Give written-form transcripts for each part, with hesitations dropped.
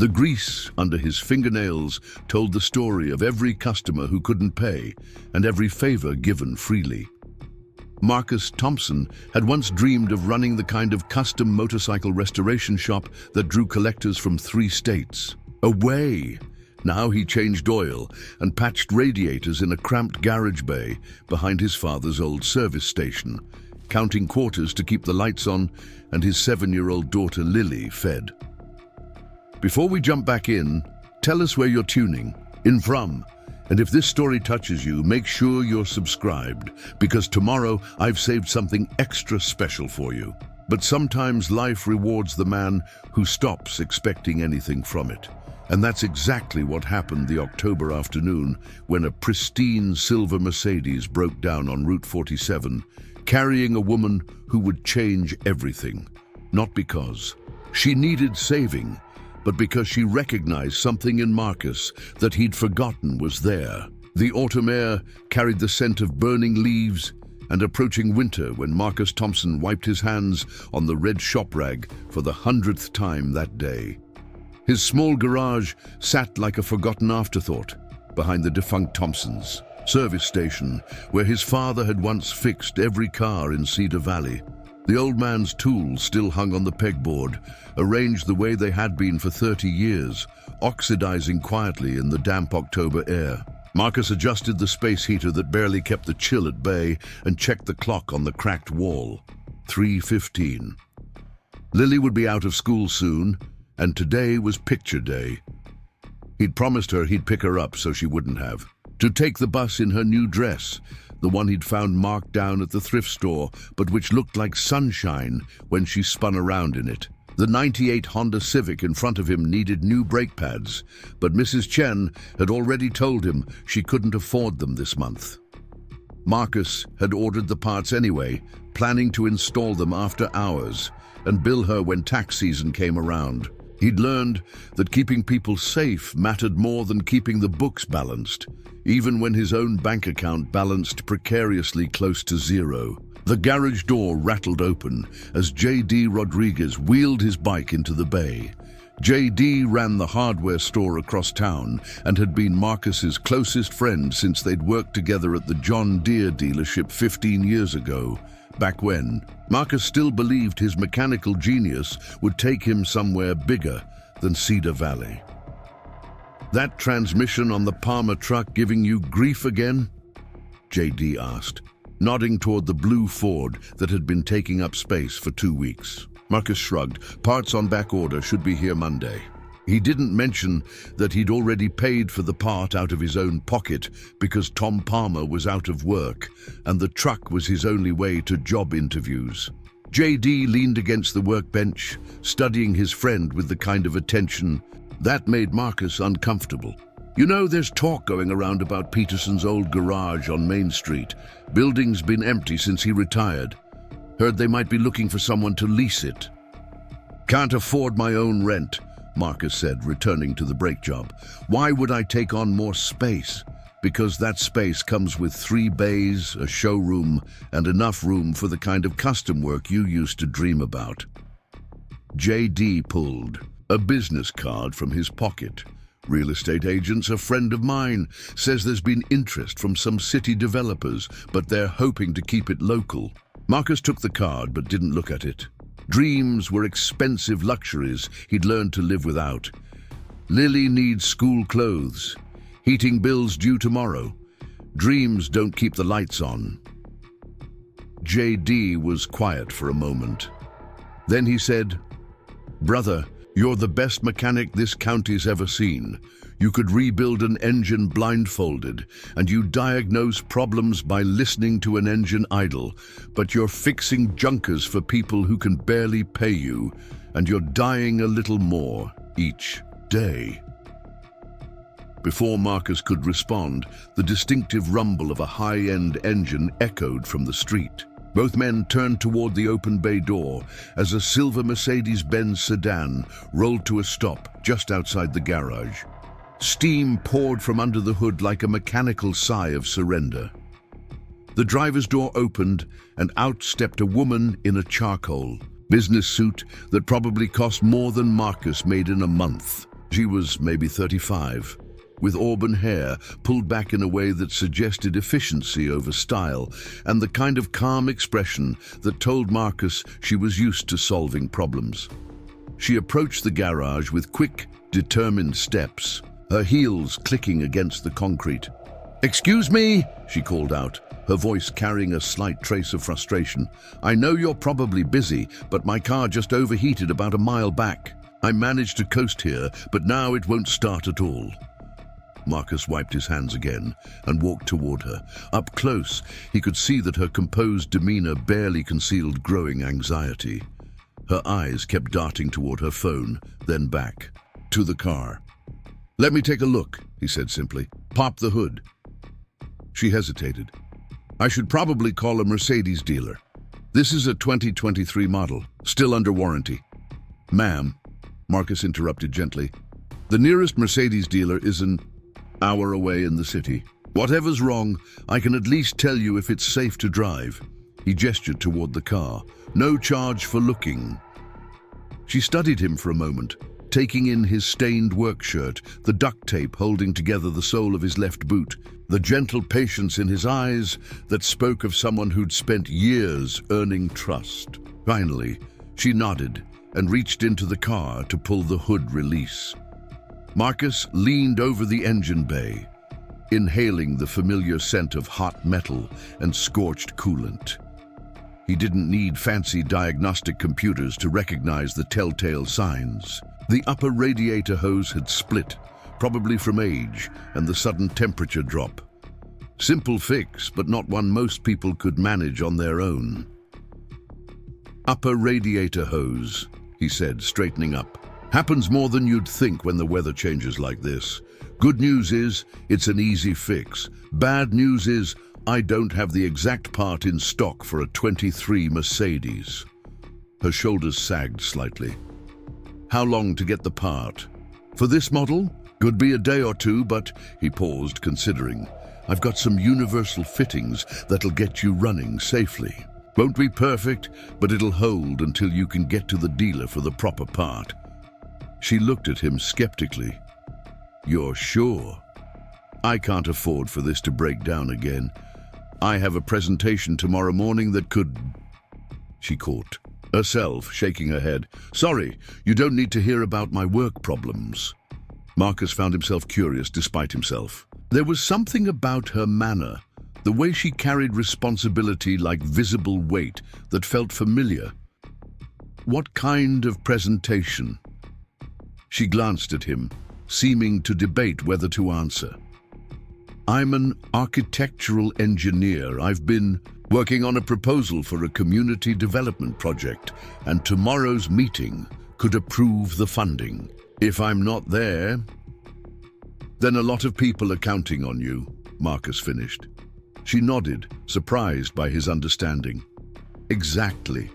The grease under his fingernails told the story of every customer who couldn't pay and every favor given freely. Marcus Thompson had once dreamed of running the kind of custom motorcycle restoration shop that drew collectors from 3 states. Away! Now he changed oil and patched radiators in a cramped garage bay behind his father's old service station, counting quarters to keep the lights on and his 7-year-old daughter Lily fed. Before we jump back in, tell us where you're tuning in from. And if this story touches you, make sure you're subscribed, because tomorrow I've saved something extra special for you. But sometimes life rewards the man who stops expecting anything from it. And that's exactly what happened the October afternoon when a pristine silver Mercedes broke down on Route 47, carrying a woman who would change everything. Not because she needed saving, but because she recognized something in Marcus that he'd forgotten was there. The autumn air carried the scent of burning leaves and approaching winter when Marcus Thompson wiped his hands on the red shop rag for the 100th time that day. His small garage sat like a forgotten afterthought behind the defunct Thompson's service station, where his father had once fixed every car in Cedar Valley. The old man's tools still hung on the pegboard, arranged the way they had been for 30 years, oxidizing quietly in the damp October air. Marcus adjusted the space heater that barely kept the chill at bay and checked the clock on the cracked wall. 3:15. Lily would be out of school soon, and today was picture day. He'd promised her he'd pick her up so she wouldn't have. To take the bus in her new dress, the one he'd found marked down at the thrift store, but which looked like sunshine when she spun around in it. The '98 Honda Civic in front of him needed new brake pads, but Mrs. Chen had already told him she couldn't afford them this month. Marcus had ordered the parts anyway, planning to install them after hours and bill her when tax season came around. He'd learned that keeping people safe mattered more than keeping the books balanced, even when his own bank account balanced precariously close to zero. The garage door rattled open as J.D. Rodriguez wheeled his bike into the bay. J.D. ran the hardware store across town and had been Marcus's closest friend since they'd worked together at the John Deere dealership 15 years ago. Back when, Marcus still believed his mechanical genius would take him somewhere bigger than Cedar Valley. "That transmission on the Palmer truck giving you grief again?" J.D. asked, nodding toward the blue Ford that had been taking up space for 2 weeks. Marcus shrugged. "Parts on back order, should be here Monday." He didn't mention that he'd already paid for the part out of his own pocket because Tom Palmer was out of work and the truck was his only way to job interviews. J.D. leaned against the workbench, studying his friend with the kind of attention that made Marcus uncomfortable. "You know, there's talk going around about Peterson's old garage on Main Street. Building's been empty since he retired. Heard they might be looking for someone to lease it." "Can't afford my own rent," Marcus said, returning to the brake job. "Why would I take on more space? Because that space comes with 3 bays, a showroom, and enough room for the kind of custom work you used to dream about." J.D. pulled a business card from his pocket. "Real estate agent's a friend of mine. Says there's been interest from some city developers, but they're hoping to keep it local." Marcus took the card but didn't look at it. Dreams were expensive luxuries he'd learned to live without. Lily needs school clothes. Heating bills due tomorrow. Dreams don't keep the lights on. J.D. was quiet for a moment. Then he said, "Brother, you're the best mechanic this county's ever seen. You could rebuild an engine blindfolded, and you diagnose problems by listening to an engine idle, but you're fixing junkers for people who can barely pay you, and you're dying a little more each day." Before Marcus could respond, the distinctive rumble of a high-end engine echoed from the street. Both men turned toward the open bay door as a silver Mercedes-Benz sedan rolled to a stop just outside the garage. Steam poured from under the hood like a mechanical sigh of surrender. The driver's door opened, and out stepped a woman in a charcoal business suit that probably cost more than Marcus made in a month. She was maybe 35, with auburn hair pulled back in a way that suggested efficiency over style, and the kind of calm expression that told Marcus she was used to solving problems. She approached the garage with quick, determined steps, her heels clicking against the concrete. "Excuse me," she called out, her voice carrying a slight trace of frustration. "I know you're probably busy, but my car just overheated about a mile back. I managed to coast here, but now it won't start at all." Marcus wiped his hands again and walked toward her. Up close, he could see that her composed demeanor barely concealed growing anxiety. Her eyes kept darting toward her phone, then back, to the car. "Let me take a look," he said simply. "Pop the hood." She hesitated. "I should probably call a Mercedes dealer. This is a 2023 model, still under warranty." "Ma'am," Marcus interrupted gently, "the nearest Mercedes dealer is an hour away in the city. Whatever's wrong, I can at least tell you if it's safe to drive." He gestured toward the car. "No charge for looking." She studied him for a moment, taking in his stained work shirt, the duct tape holding together the sole of his left boot, the gentle patience in his eyes that spoke of someone who'd spent years earning trust. Finally, she nodded and reached into the car to pull the hood release. Marcus leaned over the engine bay, inhaling the familiar scent of hot metal and scorched coolant. He didn't need fancy diagnostic computers to recognize the telltale signs. The upper radiator hose had split, probably from age and the sudden temperature drop. Simple fix, but not one most people could manage on their own. "Upper radiator hose," he said, straightening up. "Happens more than you'd think when the weather changes like this. Good news is, it's an easy fix. Bad news is, I don't have the exact part in stock for a 23 Mercedes." Her shoulders sagged slightly. "How long to get the part?" "For this model? Could be a day or two, but," he paused, considering, "I've got some universal fittings that'll get you running safely. Won't be perfect, but it'll hold until you can get to the dealer for the proper part." She looked at him skeptically. "You're sure?" "I can't afford for this to break down again. I have a presentation tomorrow morning that could..." She caught herself, shaking her head. "Sorry, you don't need to hear about my work problems." Marcus found himself curious despite himself. There was something about her manner, the way she carried responsibility like visible weight, that felt familiar. "What kind of presentation?" She glanced at him, seeming to debate whether to answer. "I'm an architectural engineer. I've been working on a proposal for a community development project, and tomorrow's meeting could approve the funding. If I'm not there, then a lot of people are counting on you," Marcus finished. She nodded, surprised by his understanding. "Exactly."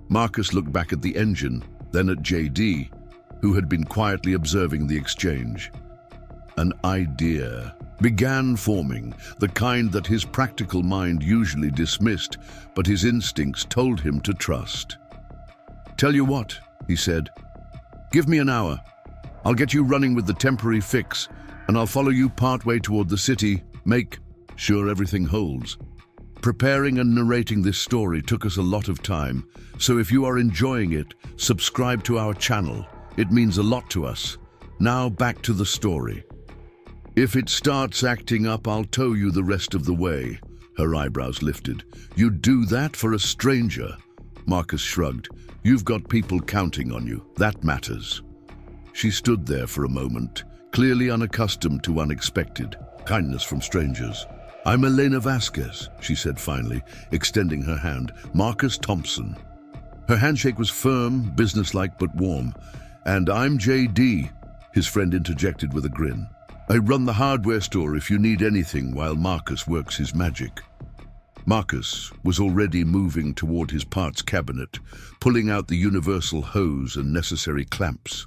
Marcus looked back at the engine, then at JD, who had been quietly observing the exchange. An idea began forming, the kind that his practical mind usually dismissed, but his instincts told him to trust. "Tell you what," he said, "give me an hour. I'll get you running with the temporary fix, and I'll follow you partway toward the city, make sure everything holds." Preparing and narrating this story took us a lot of time, so if you are enjoying it, subscribe to our channel. It means a lot to us. Now back to the story. "If it starts acting up, I'll tow you the rest of the way." Her eyebrows lifted. "You'd do that for a stranger?" Marcus shrugged. "You've got people counting on you. That matters." She stood there for a moment, clearly unaccustomed to unexpected kindness from strangers. "I'm Elena Vasquez," she said finally, extending her hand. "Marcus Thompson." Her handshake was firm, businesslike but warm. "And I'm JD," his friend interjected with a grin. "I run the hardware store if you need anything while Marcus works his magic." Marcus was already moving toward his parts cabinet, pulling out the universal hose and necessary clamps.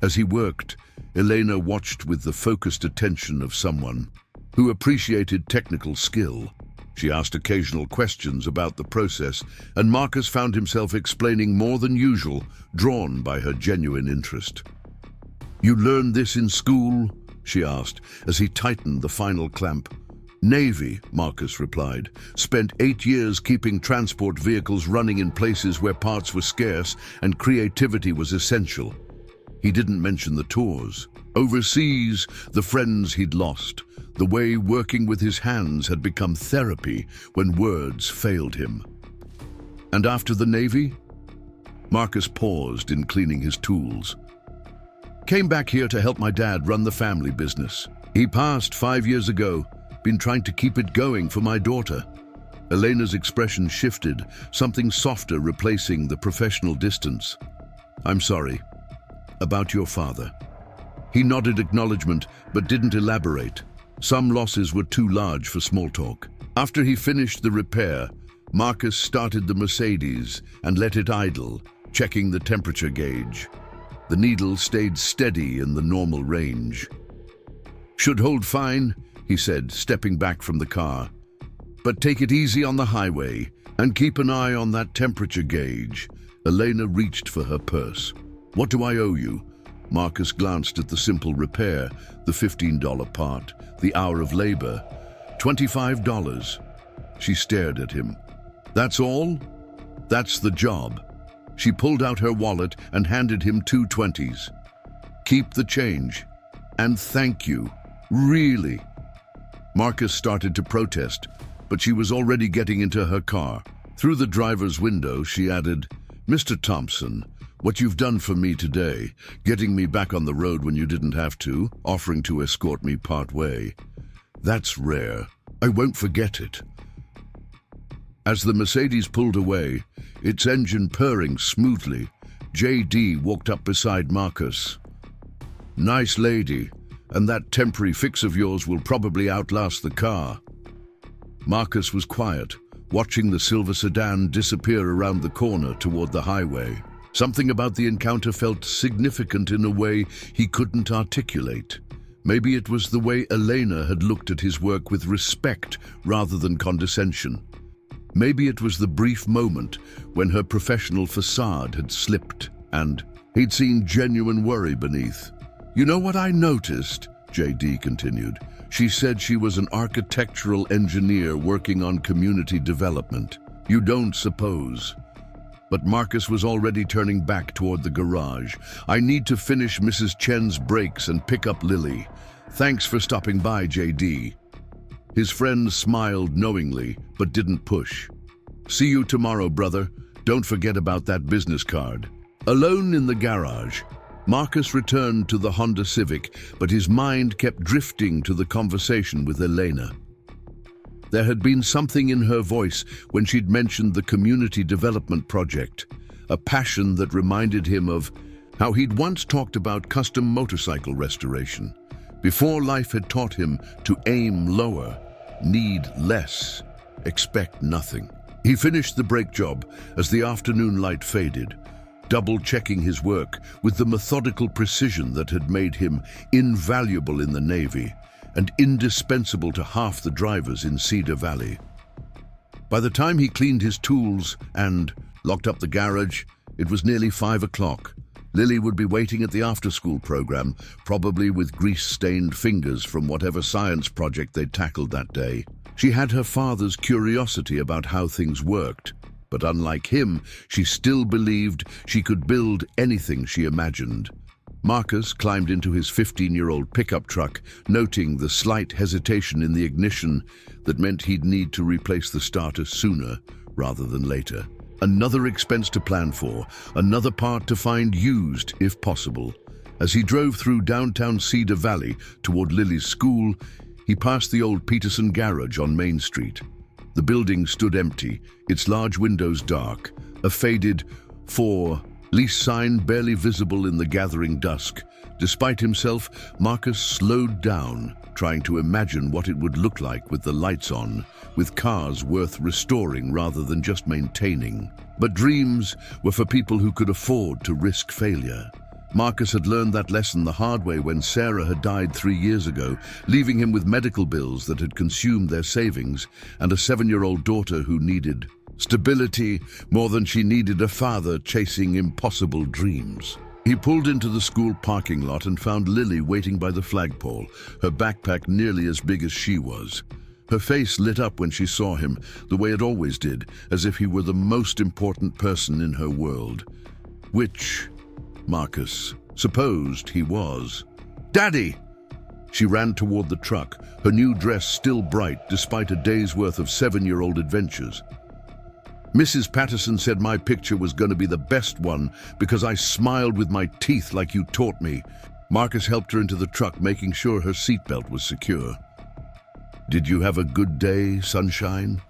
As he worked, Elena watched with the focused attention of someone who appreciated technical skill. She asked occasional questions about the process, and Marcus found himself explaining more than usual, drawn by her genuine interest. "You learned this in school?" she asked as he tightened the final clamp. "Navy," Marcus replied. "Spent 8 years keeping transport vehicles running in places where parts were scarce and creativity was essential." He didn't mention the tours. Overseas, the friends he'd lost, the way working with his hands had become therapy when words failed him. "And after the Navy?" Marcus paused in cleaning his tools. "Came back here to help my dad run the family business. He passed 5 years ago. Been trying to keep it going for my daughter." Elena's expression shifted, something softer replacing the professional distance. "I'm sorry. About your father." He nodded acknowledgement, but didn't elaborate. Some losses were too large for small talk. After he finished the repair, Marcus started the Mercedes and let it idle, checking the temperature gauge. The needle stayed steady in the normal range. "Should hold fine," he said, stepping back from the car. "But take it easy on the highway and keep an eye on that temperature gauge." Elena reached for her purse. "What do I owe you?" Marcus glanced at the simple repair, the $15 part, the hour of labor. $25. She stared at him. "That's all?" "That's the job." She pulled out her wallet and handed him 2 20s. "Keep the change. And thank you. Really." Marcus started to protest, but she was already getting into her car. Through the driver's window, she added, "Mr. Thompson, what you've done for me today, getting me back on the road when you didn't have to, offering to escort me part way. That's rare. I won't forget it." As the Mercedes pulled away, its engine purring smoothly, J.D. walked up beside Marcus. "Nice lady, and that temporary fix of yours will probably outlast the car." Marcus was quiet, watching the silver sedan disappear around the corner toward the highway. Something about the encounter felt significant in a way he couldn't articulate. Maybe it was the way Elena had looked at his work with respect rather than condescension. Maybe it was the brief moment when her professional facade had slipped and he'd seen genuine worry beneath. "You know what I noticed?" J.D. continued. "She said she was an architectural engineer working on community development. You don't suppose?" But Marcus was already turning back toward the garage. "I need to finish Mrs. Chen's brakes and pick up Lily. Thanks for stopping by, J.D. His friend smiled knowingly, but didn't push. "See you tomorrow, brother. Don't forget about that business card." Alone in the garage, Marcus returned to the Honda Civic, but his mind kept drifting to the conversation with Elena. There had been something in her voice when she'd mentioned the community development project, a passion that reminded him of how he'd once talked about custom motorcycle restoration, before life had taught him to aim lower, need less, expect nothing. He finished the brake job as the afternoon light faded, double-checking his work with the methodical precision that had made him invaluable in the Navy and indispensable to half the drivers in Cedar Valley. By the time he cleaned his tools and locked up the garage, it was nearly 5 o'clock. Lily would be waiting at the after-school program, probably with grease-stained fingers from whatever science project they'd tackled that day. She had her father's curiosity about how things worked, but unlike him, she still believed she could build anything she imagined. Marcus climbed into his 15-year-old pickup truck, noting the slight hesitation in the ignition that meant he'd need to replace the starter sooner rather than later. Another expense to plan for, another part to find used if possible. As he drove through downtown Cedar Valley toward Lily's school, he passed the old Peterson garage on Main Street. The building stood empty, its large windows dark, a faded "For Lease" sign barely visible in the gathering dusk. Despite himself, Marcus slowed down, trying to imagine what it would look like with the lights on, with cars worth restoring rather than just maintaining. But dreams were for people who could afford to risk failure. Marcus had learned that lesson the hard way when Sarah had died 3 years ago, leaving him with medical bills that had consumed their savings and a 7-year-old daughter who needed stability more than she needed a father chasing impossible dreams. He pulled into the school parking lot and found Lily waiting by the flagpole, her backpack nearly as big as she was. Her face lit up when she saw him, the way it always did, as if he were the most important person in her world. Which, Marcus supposed he was. "Daddy!" She ran toward the truck, her new dress still bright despite a day's worth of 7-year-old adventures. "Mrs. Patterson said my picture was going to be the best one because I smiled with my teeth like you taught me." Marcus helped her into the truck, making sure her seatbelt was secure. "Did you have a good day, sunshine?"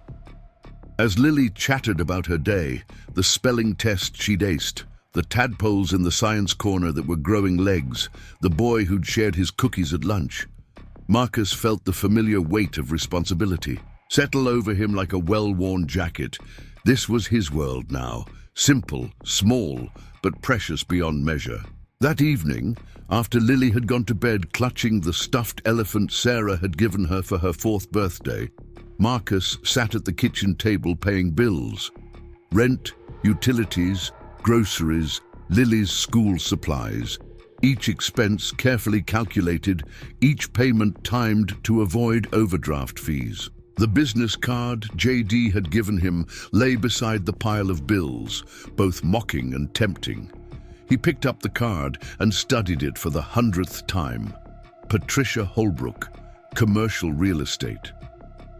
As Lily chattered about her day, the spelling test she'd aced, the tadpoles in the science corner that were growing legs, the boy who'd shared his cookies at lunch, Marcus felt the familiar weight of responsibility settle over him like a well-worn jacket. This was his world now, simple, small, but precious beyond measure. That evening, after Lily had gone to bed clutching the stuffed elephant Sarah had given her for her 4th birthday, Marcus sat at the kitchen table paying bills. Rent, utilities, groceries, Lily's school supplies. Each expense carefully calculated, each payment timed to avoid overdraft fees. The business card JD had given him lay beside the pile of bills, both mocking and tempting. He picked up the card and studied it for the 100th time. Patricia Holbrook, commercial real estate.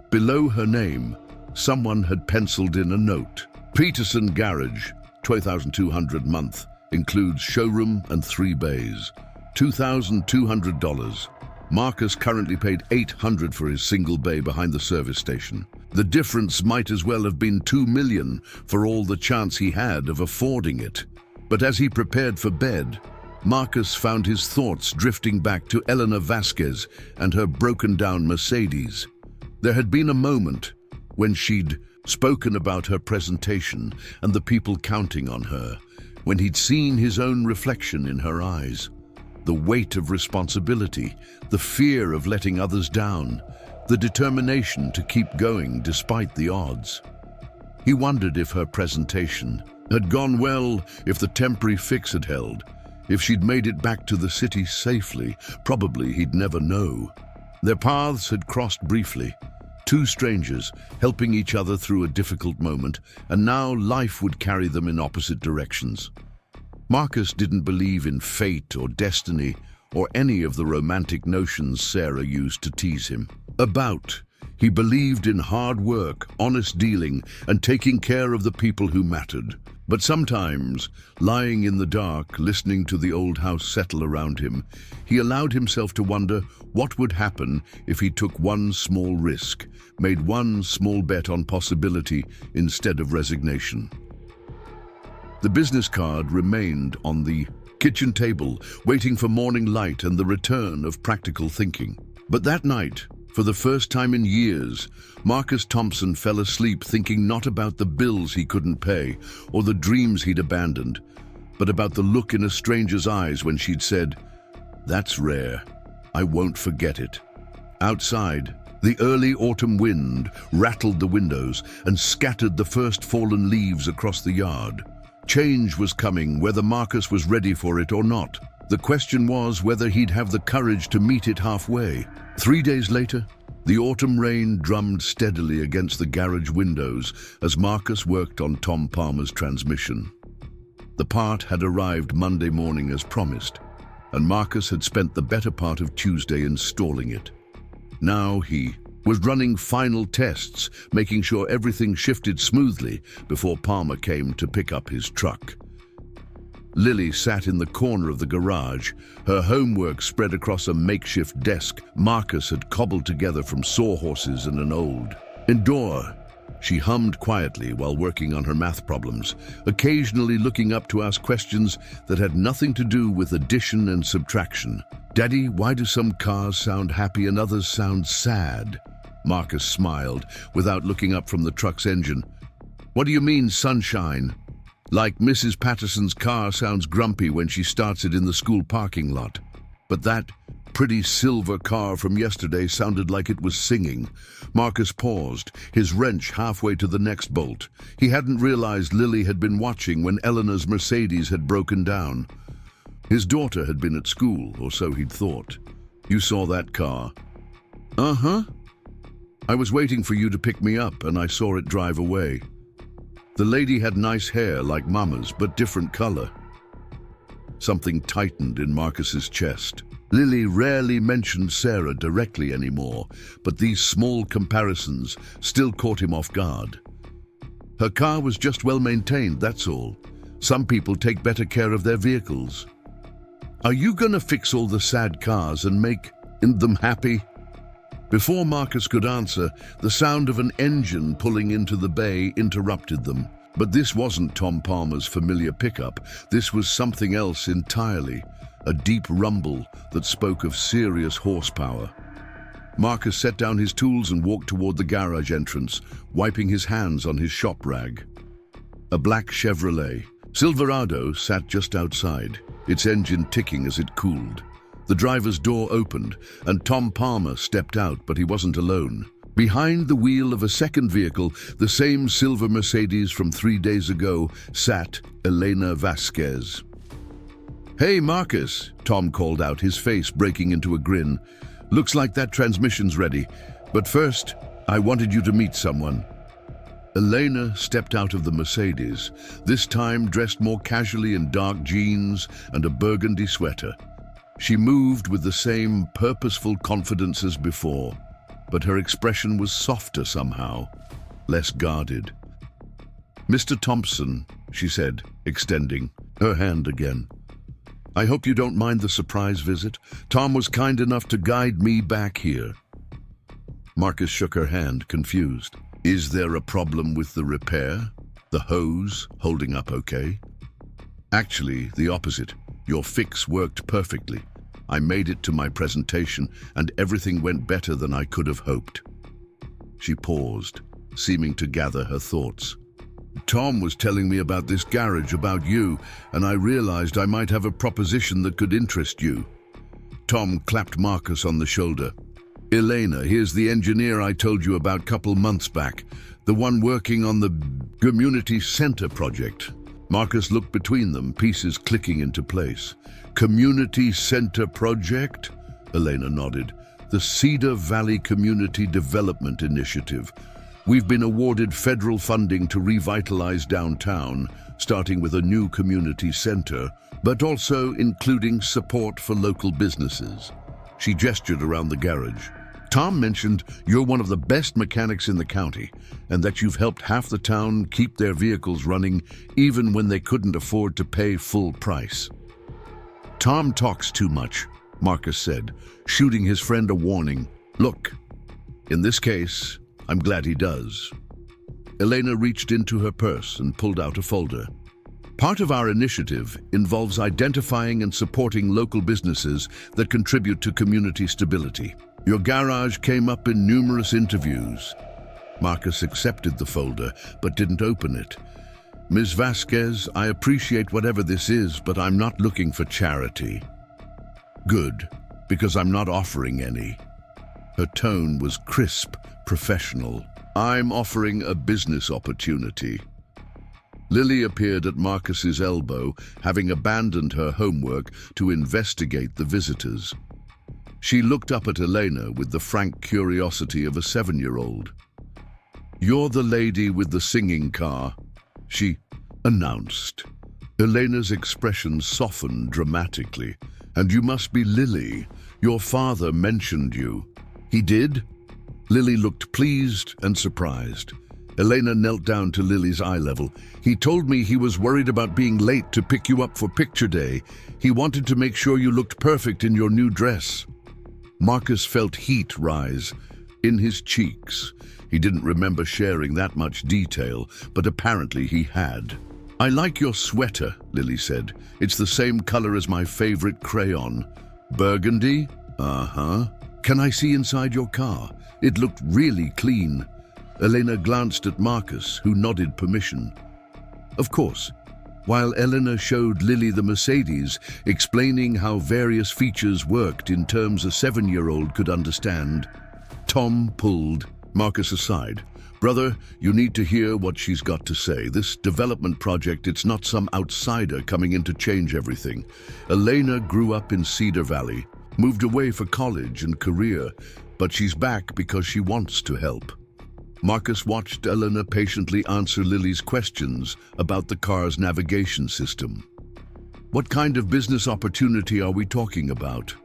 Below her name, someone had penciled in a note. Peterson Garage, $12,200 month, includes showroom and 3 bays. $2,200. Marcus currently paid $800 for his single bay behind the service station. The difference might as well have been $2 million for all the chance he had of affording it. But as he prepared for bed, Marcus found his thoughts drifting back to Eleanor Vasquez and her broken-down Mercedes. There had been a moment when she'd spoken about her presentation and the people counting on her, when he'd seen his own reflection in her eyes. The weight of responsibility, the fear of letting others down, the determination to keep going despite the odds. He wondered if her presentation had gone well, if the temporary fix had held, if she'd made it back to the city safely. Probably he'd never know. Their paths had crossed briefly, 2 strangers helping each other through a difficult moment, and now life would carry them in opposite directions. Marcus didn't believe in fate or destiny or any of the romantic notions Sarah used to tease him about. He believed in hard work, honest dealing, and taking care of the people who mattered. But sometimes, lying in the dark, listening to the old house settle around him, he allowed himself to wonder what would happen if he took one small risk, made one small bet on possibility instead of resignation. The business card remained on the kitchen table, waiting for morning light and the return of practical thinking. But that night, for the first time in years, Marcus Thompson fell asleep thinking not about the bills he couldn't pay or the dreams he'd abandoned, but about the look in a stranger's eyes when she'd said, "That's rare. I won't forget it." Outside, the early autumn wind rattled the windows and scattered the first fallen leaves across the yard. Change was coming, whether Marcus was ready for it or not. The question was whether he'd have the courage to meet it halfway. 3 days later, the autumn rain drummed steadily against the garage windows as Marcus worked on Tom Palmer's transmission. The part had arrived Monday morning as promised, and Marcus had spent the better part of Tuesday installing it. Now he was running final tests, making sure everything shifted smoothly before Palmer came to pick up his truck. Lily sat in the corner of the garage, her homework spread across a makeshift desk Marcus had cobbled together from sawhorses and an old indoor. She hummed quietly while working on her math problems, occasionally looking up to ask questions that had nothing to do with addition and subtraction. "Daddy, why do some cars sound happy and others sound sad?" Marcus smiled without looking up from the truck's engine. "What do you mean, sunshine?" "Like Mrs. Patterson's car sounds grumpy when she starts it in the school parking lot. But that pretty silver car from yesterday sounded like it was singing." Marcus paused, his wrench halfway to the next bolt. He hadn't realized Lily had been watching when Eleanor's Mercedes had broken down. His daughter had been at school, or so he'd thought. You saw that car? Uh-huh. I was waiting for you to pick me up, and I saw it drive away. The lady had nice hair like Mama's, but different color. Something tightened in Marcus's chest. Lily rarely mentioned Sarah directly anymore, but these small comparisons still caught him off guard. Her car was just well maintained, that's all. Some people take better care of their vehicles. Are you gonna fix all the sad cars and make them happy? Before Marcus could answer, the sound of an engine pulling into the bay interrupted them. But this wasn't Tom Palmer's familiar pickup. This was something else entirely, a deep rumble that spoke of serious horsepower. Marcus set down his tools and walked toward the garage entrance, wiping his hands on his shop rag. A black Chevrolet Silverado sat just outside, its engine ticking as it cooled. The driver's door opened, and Tom Palmer stepped out, but he wasn't alone. Behind the wheel of a second vehicle, the same silver Mercedes from 3 days ago, sat Elena Vasquez. "Hey, Marcus," Tom called out, his face breaking into a grin. "Looks like that transmission's ready, but first, I wanted you to meet someone." Elena stepped out of the Mercedes, this time dressed more casually in dark jeans and a burgundy sweater. She moved with the same purposeful confidence as before, but her expression was softer somehow, less guarded. "Mr. Thompson," she said, extending her hand again. "I hope you don't mind the surprise visit. Tom was kind enough to guide me back here." Marcus shook her hand, confused. "Is there a problem with the repair? The hose holding up okay?" "Actually, the opposite. Your fix worked perfectly. I made it to my presentation, and everything went better than I could have hoped." She paused, seeming to gather her thoughts. "Tom was telling me about this garage, about you, and I realized I might have a proposition that could interest you." Tom clapped Marcus on the shoulder. "Elena, here's the engineer I told you about a couple months back, the one working on the community center project." Marcus looked between them, pieces clicking into place. "Community Center Project?" Elena nodded. "The Cedar Valley Community Development Initiative. We've been awarded federal funding to revitalize downtown, starting with a new community center, but also including support for local businesses." She gestured around the garage. "Tom mentioned you're one of the best mechanics in the county, and that you've helped half the town keep their vehicles running even when they couldn't afford to pay full price." "Tom talks too much," Marcus said, shooting his friend a warning. "Look, in this case, I'm glad he does." Elena reached into her purse and pulled out a folder. "Part of our initiative involves identifying and supporting local businesses that contribute to community stability. Your garage came up in numerous interviews." Marcus accepted the folder, but didn't open it. "Ms. Vasquez, I appreciate whatever this is, but I'm not looking for charity." "Good, because I'm not offering any." Her tone was crisp, professional. "I'm offering a business opportunity." Lily appeared at Marcus's elbow, having abandoned her homework to investigate the visitors. She looked up at Elena with the frank curiosity of a 7-year-old. "You're the lady with the singing car," she announced. Elena's expression softened dramatically. "And you must be Lily. Your father mentioned you." "He did?" Lily looked pleased and surprised. Elena knelt down to Lily's eye level. "He told me he was worried about being late to pick you up for picture day. He wanted to make sure you looked perfect in your new dress." Marcus felt heat rise in his cheeks. He didn't remember sharing that much detail, but apparently he had. "I like your sweater," Lily said. "It's the same color as my favorite crayon." "Burgundy?" "Uh-huh." "Can I see inside your car? It looked really clean." Elena glanced at Marcus, who nodded permission. Of course. While Elena showed Lily the Mercedes, explaining how various features worked in terms a 7-year-old could understand, Tom pulled Marcus aside. Brother, you need to hear what she's got to say. This development project, it's not some outsider coming in to change everything. Elena grew up in Cedar Valley, moved away for college and career, but she's back because she wants to help. Marcus watched Elena patiently answer Lily's questions about the car's navigation system. What kind of business opportunity are we talking about?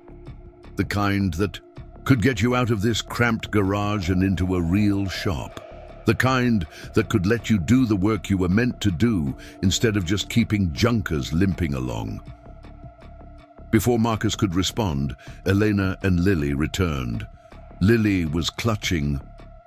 The kind that could get you out of this cramped garage and into a real shop. The kind that could let you do the work you were meant to do instead of just keeping junkers limping along. Before Marcus could respond, Elena and Lily returned. Lily was clutching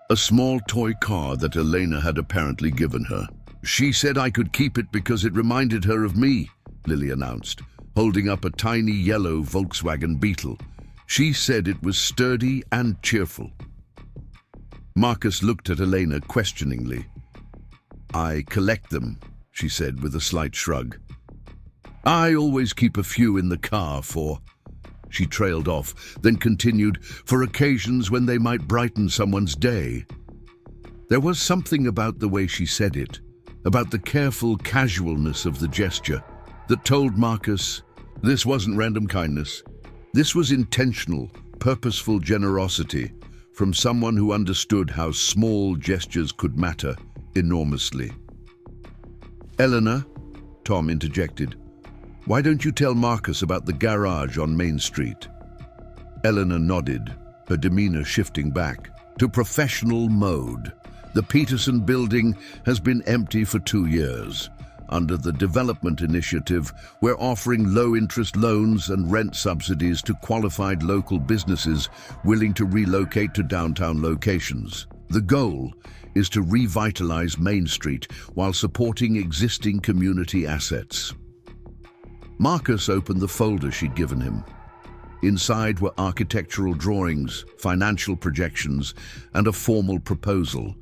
a small toy car that Elena had apparently given her. She said I could keep it because it reminded her of me, Lily announced, holding up a tiny yellow Volkswagen Beetle. She said it was sturdy and cheerful. Marcus looked at Elena questioningly. I collect them, she said with a slight shrug. I always keep a few in the car for... She trailed off, then continued, for occasions when they might brighten someone's day. There was something about the way she said it, about the careful casualness of the gesture, that told Marcus this wasn't random kindness. This was intentional, purposeful generosity from someone who understood how small gestures could matter enormously. Eleanor, Tom interjected, why don't you tell Marcus about the garage on Main Street? Eleanor nodded, her demeanor shifting back to professional mode. The Peterson building has been empty for 2 years. Under the development initiative, we're offering low-interest loans and rent subsidies to qualified local businesses willing to relocate to downtown locations. The goal is to revitalize Main Street while supporting existing community assets. Marcus opened the folder she'd given him. Inside were architectural drawings, financial projections, and a formal proposal.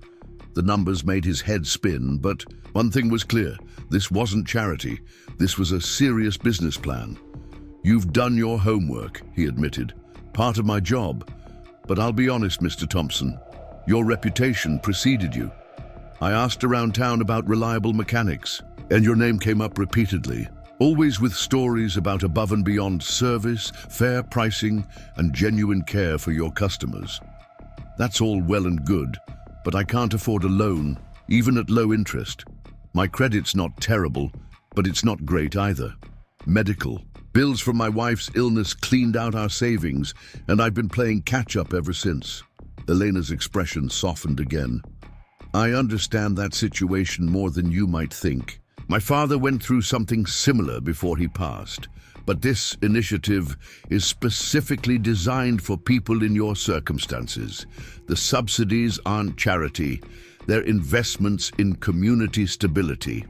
The numbers made his head spin, but one thing was clear. This wasn't charity. This was a serious business plan. You've done your homework, he admitted. Part of my job. But I'll be honest, Mr. Thompson. Your reputation preceded you. I asked around town about reliable mechanics, and your name came up repeatedly, always with stories about above and beyond service, fair pricing, and genuine care for your customers. That's all well and good, but I can't afford a loan, even at low interest. My credit's not terrible, but it's not great either. Medical. Bills from my wife's illness cleaned out our savings, and I've been playing catch-up ever since. Elena's expression softened again. I understand that situation more than you might think. My father went through something similar before he passed, but this initiative is specifically designed for people in your circumstances. The subsidies aren't charity. They're investments in community stability.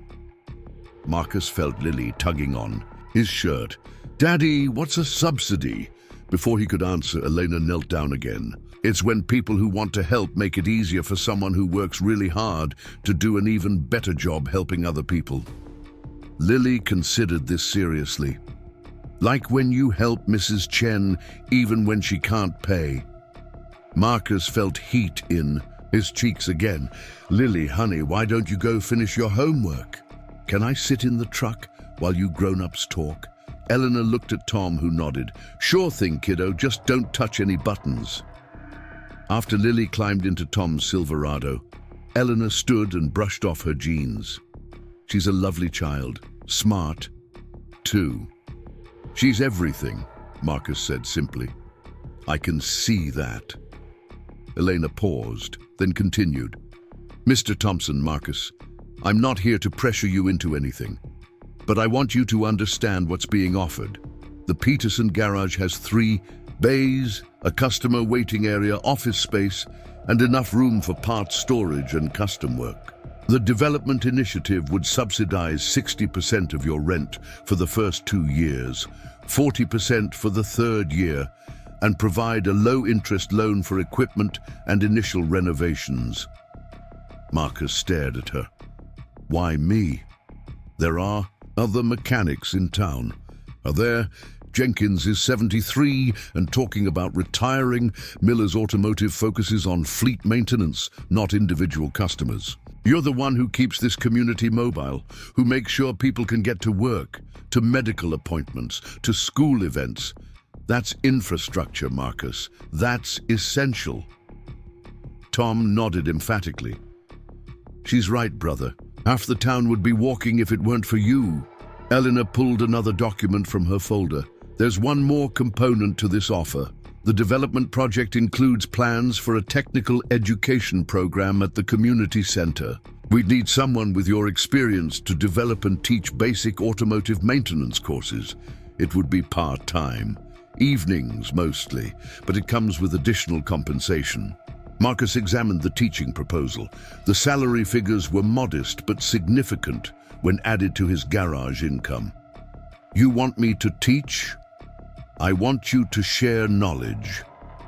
Marcus felt Lily tugging on his shirt. Daddy, what's a subsidy? Before he could answer, Elena knelt down again. It's when people who want to help make it easier for someone who works really hard to do an even better job helping other people. Lily considered this seriously. Like when you help Mrs. Chen even when she can't pay. Marcus felt heat in his cheeks again. Lily, honey, why don't you go finish your homework? Can I sit in the truck while you grown-ups talk? Eleanor looked at Tom, who nodded. Sure thing, kiddo, just don't touch any buttons. After Lily climbed into Tom's Silverado, Eleanor stood and brushed off her jeans. She's a lovely child, smart, too. She's everything, Marcus said simply. I can see that. Elena paused, then continued. Mr. Thompson, Marcus, I'm not here to pressure you into anything, but I want you to understand what's being offered. The Peterson garage has 3 bays, a customer waiting area, office space, and enough room for parts storage and custom work. The development initiative would subsidize 60% of your rent for the first 2 years, 40% for the 3rd year, and provide a low-interest loan for equipment and initial renovations. Marcus stared at her. Why me? There are other mechanics in town. Are there Jenkins is 73 and talking about retiring. Miller's Automotive focuses on fleet maintenance, not individual customers. You're the one who keeps this community mobile, who makes sure people can get to work, to medical appointments, to school events. That's infrastructure, Marcus. That's essential. Tom nodded emphatically. She's right, brother. Half the town would be walking if it weren't for you. Eleanor pulled another document from her folder. There's one more component to this offer. The development project includes plans for a technical education program at the community center. We'd need someone with your experience to develop and teach basic automotive maintenance courses. It would be part-time, evenings mostly, but it comes with additional compensation. Marcus examined the teaching proposal. The salary figures were modest but significant when added to his garage income. You want me to teach? I want you to share knowledge.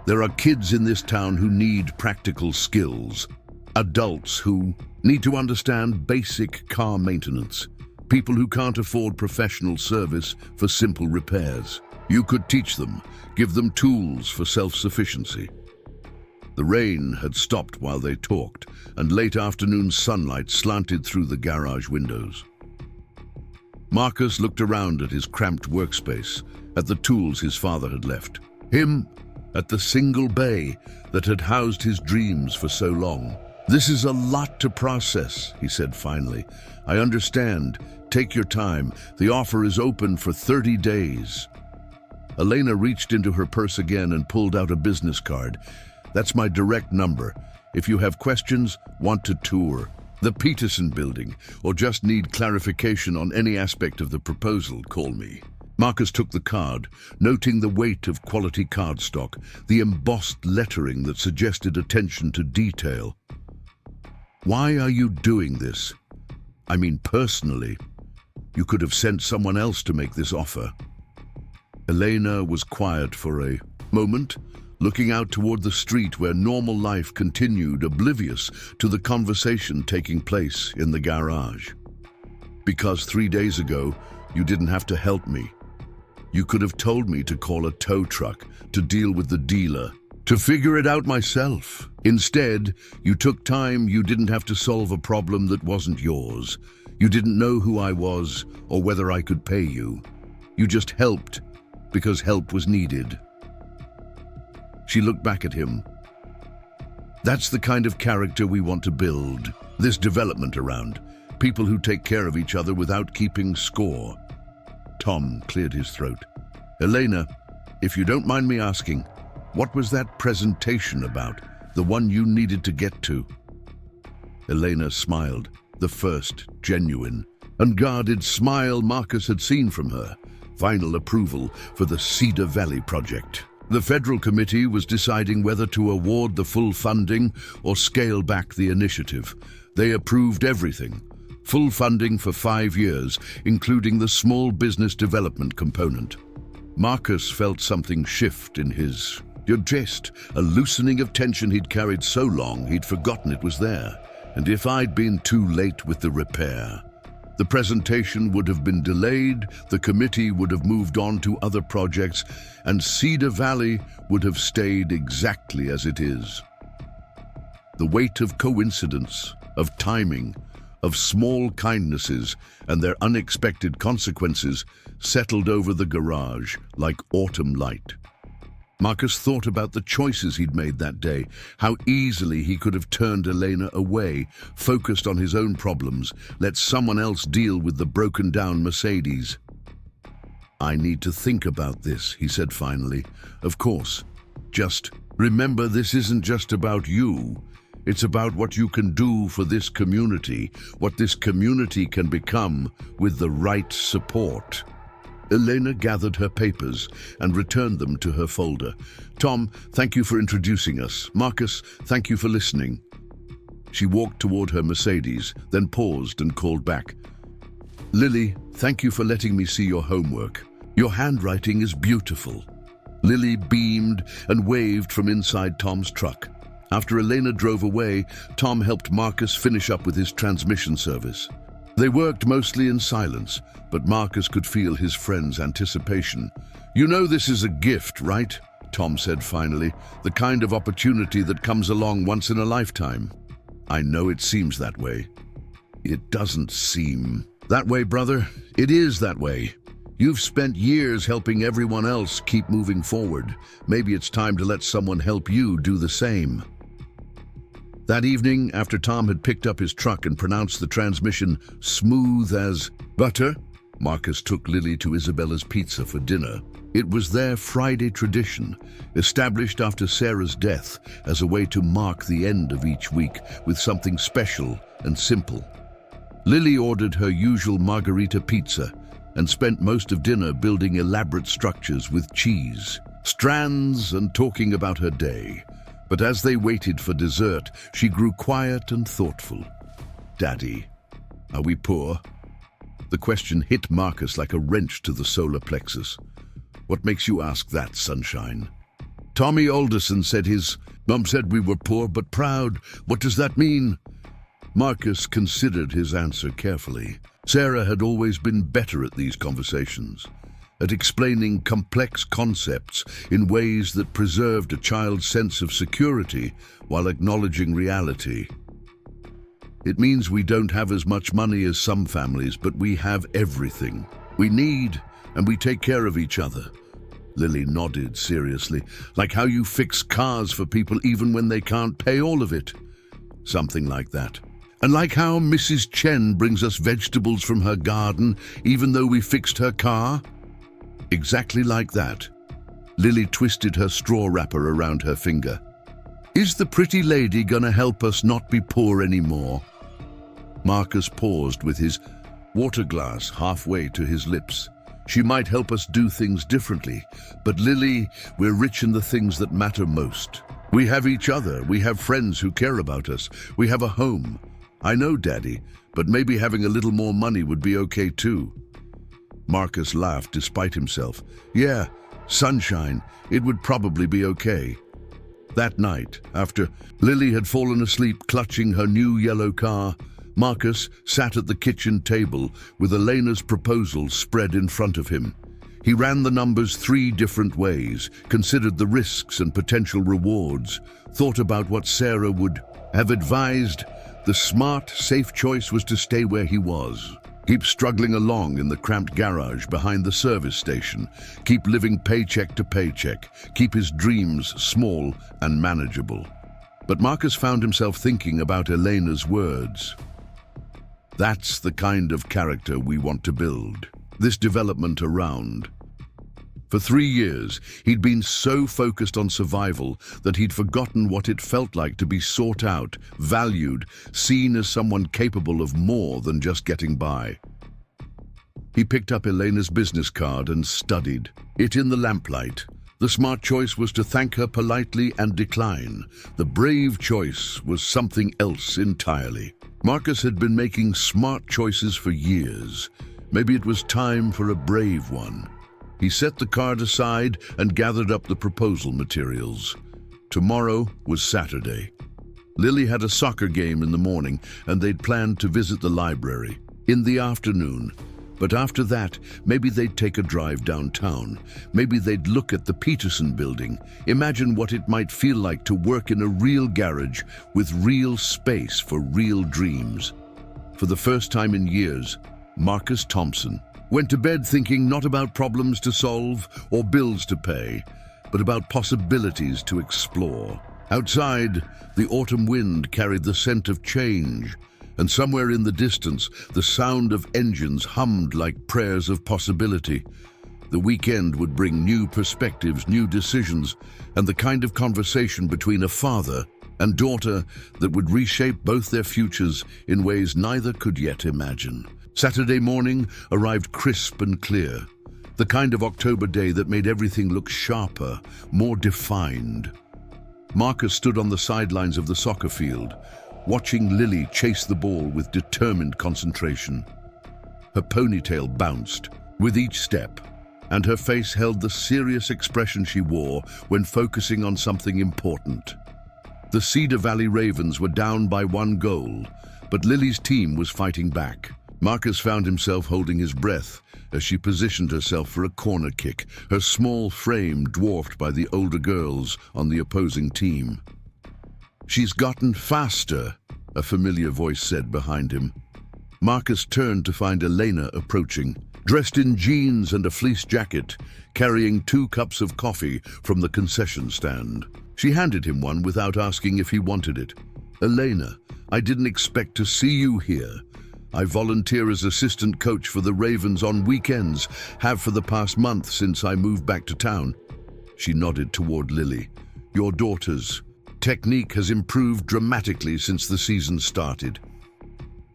There are kids in this town who need practical skills. Adults who need to understand basic car maintenance. People who can't afford professional service for simple repairs. You could teach them, give them tools for self-sufficiency. The rain had stopped while they talked, and late afternoon sunlight slanted through the garage windows. Marcus looked around at his cramped workspace, at the tools his father had left. Him, at the single bay that had housed his dreams for so long. This is a lot to process, he said finally. I understand. Take your time. The offer is open for 30 days. Elena reached into her purse again and pulled out a business card. That's my direct number. If you have questions, want to tour the Peterson building, or just need clarification on any aspect of the proposal, call me. Marcus took the card, noting the weight of quality cardstock, the embossed lettering that suggested attention to detail. Why are you doing this? I mean, personally. You could have sent someone else to make this offer. Elena was quiet for a moment, looking out toward the street where normal life continued, oblivious to the conversation taking place in the garage. Because 3 days ago, you didn't have to help me. You could have told me to call a tow truck, to deal with the dealer, to figure it out myself. Instead, you took time. You didn't have to solve a problem that wasn't yours. You didn't know who I was or whether I could pay you. You just helped because help was needed. She looked back at him. That's the kind of character we want to build, this development around. People who take care of each other without keeping score. Tom cleared his throat. Elena, if you don't mind me asking, what was that presentation about? The one you needed to get to? Elena smiled, the first genuine, unguarded smile Marcus had seen from her. Final approval for the Cedar Valley project. The federal committee was deciding whether to award the full funding or scale back the initiative. They approved everything. Full funding for 5 years, including the small business development component. Marcus felt something shift in his chest, a loosening of tension he'd carried so long he'd forgotten it was there. And if I'd been too late with the repair, the presentation would have been delayed, the committee would have moved on to other projects, and Cedar Valley would have stayed exactly as it is. The weight of coincidence, of timing, of small kindnesses and their unexpected consequences settled over the garage like autumn light. Marcus thought about the choices he'd made that day, how easily he could have turned Elena away, focused on his own problems, let someone else deal with the broken-down Mercedes. I need to think about this, he said finally. Of course. Just remember, this isn't just about you. It's about what you can do for this community, what this community can become with the right support. Elena gathered her papers and returned them to her folder. Tom, thank you for introducing us. Marcus, thank you for listening. She walked toward her Mercedes, then paused and called back. Lily, thank you for letting me see your homework. Your handwriting is beautiful. Lily beamed and waved from inside Tom's truck. After Elena drove away, Tom helped Marcus finish up with his transmission service. They worked mostly in silence, but Marcus could feel his friend's anticipation. "You know this is a gift, right?" Tom said finally. "The kind of opportunity that comes along once in a lifetime." "I know it seems that way." "It doesn't seem that way, brother. It is that way. You've spent years helping everyone else keep moving forward. Maybe it's time to let someone help you do the same." That evening, after Tom had picked up his truck and pronounced the transmission smooth as butter, Marcus took Lily to Isabella's Pizza for dinner. It was their Friday tradition, established after Sarah's death as a way to mark the end of each week with something special and simple. Lily ordered her usual margarita pizza and spent most of dinner building elaborate structures with cheese, strands, and talking about her day. But as they waited for dessert, she grew quiet and thoughtful. "Daddy, are we poor?" The question hit Marcus like a wrench to the solar plexus. "What makes you ask that, sunshine?" "Tommy Alderson said his mum said we were poor but proud. What does that mean?" Marcus considered his answer carefully. Sarah had always been better at these conversations, at explaining complex concepts in ways that preserved a child's sense of security while acknowledging reality. "It means we don't have as much money as some families, but we have everything we need, and we take care of each other." Lily nodded seriously. "Like how you fix cars for people even when they can't pay all of it." "Something like that." "And like how Mrs. Chen brings us vegetables from her garden even though we fixed her car?" "Exactly like that." Lily twisted her straw wrapper around her finger. "Is the pretty lady gonna help us not be poor anymore?" Marcus paused with his water glass halfway to his lips. "She might help us do things differently, but Lily, we're rich in the things that matter most. We have each other, we have friends who care about us, we have a home. I know, Daddy, but maybe having a little more money would be okay too." Marcus laughed despite himself. "Yeah, sunshine, it would probably be okay." That night, after Lily had fallen asleep clutching her new yellow car, Marcus sat at the kitchen table with Elena's proposal spread in front of him. He ran the numbers 3 different ways, considered the risks and potential rewards, thought about what Sarah would have advised. The smart, safe choice was to stay where he was. Keep struggling along in the cramped garage behind the service station. Keep living paycheck to paycheck. Keep his dreams small and manageable. But Marcus found himself thinking about Elena's words. "That's the kind of character we want to build. This development around." For 3 years, he'd been so focused on survival that he'd forgotten what it felt like to be sought out, valued, seen as someone capable of more than just getting by. He picked up Elena's business card and studied it in the lamplight. The smart choice was to thank her politely and decline. The brave choice was something else entirely. Marcus had been making smart choices for years. Maybe it was time for a brave one. He set the card aside and gathered up the proposal materials. Tomorrow was Saturday. Lily had a soccer game in the morning, and they'd planned to visit the library in the afternoon. But after that, maybe they'd take a drive downtown. Maybe they'd look at the Peterson building, imagine what it might feel like to work in a real garage with real space for real dreams. For the first time in years, Marcus Thompson went to bed thinking not about problems to solve or bills to pay, but about possibilities to explore. Outside, the autumn wind carried the scent of change, and somewhere in the distance, the sound of engines hummed like prayers of possibility. The weekend would bring new perspectives, new decisions, and the kind of conversation between a father and daughter that would reshape both their futures in ways neither could yet imagine. Saturday morning arrived crisp and clear, the kind of October day that made everything look sharper, more defined. Marcus stood on the sidelines of the soccer field, watching Lily chase the ball with determined concentration. Her ponytail bounced with each step, and her face held the serious expression she wore when focusing on something important. The Cedar Valley Ravens were down by 1 goal, but Lily's team was fighting back. Marcus found himself holding his breath as she positioned herself for a corner kick, her small frame dwarfed by the older girls on the opposing team. "She's gotten faster," a familiar voice said behind him. Marcus turned to find Elena approaching, dressed in jeans and a fleece jacket, carrying 2 cups of coffee from the concession stand. She handed him one without asking if he wanted it. "Elena, I didn't expect to see you here. I volunteer as assistant coach for the Ravens on weekends, have for the past month since I moved back to town." She nodded toward Lily. "Your daughter's technique has improved dramatically since the season started."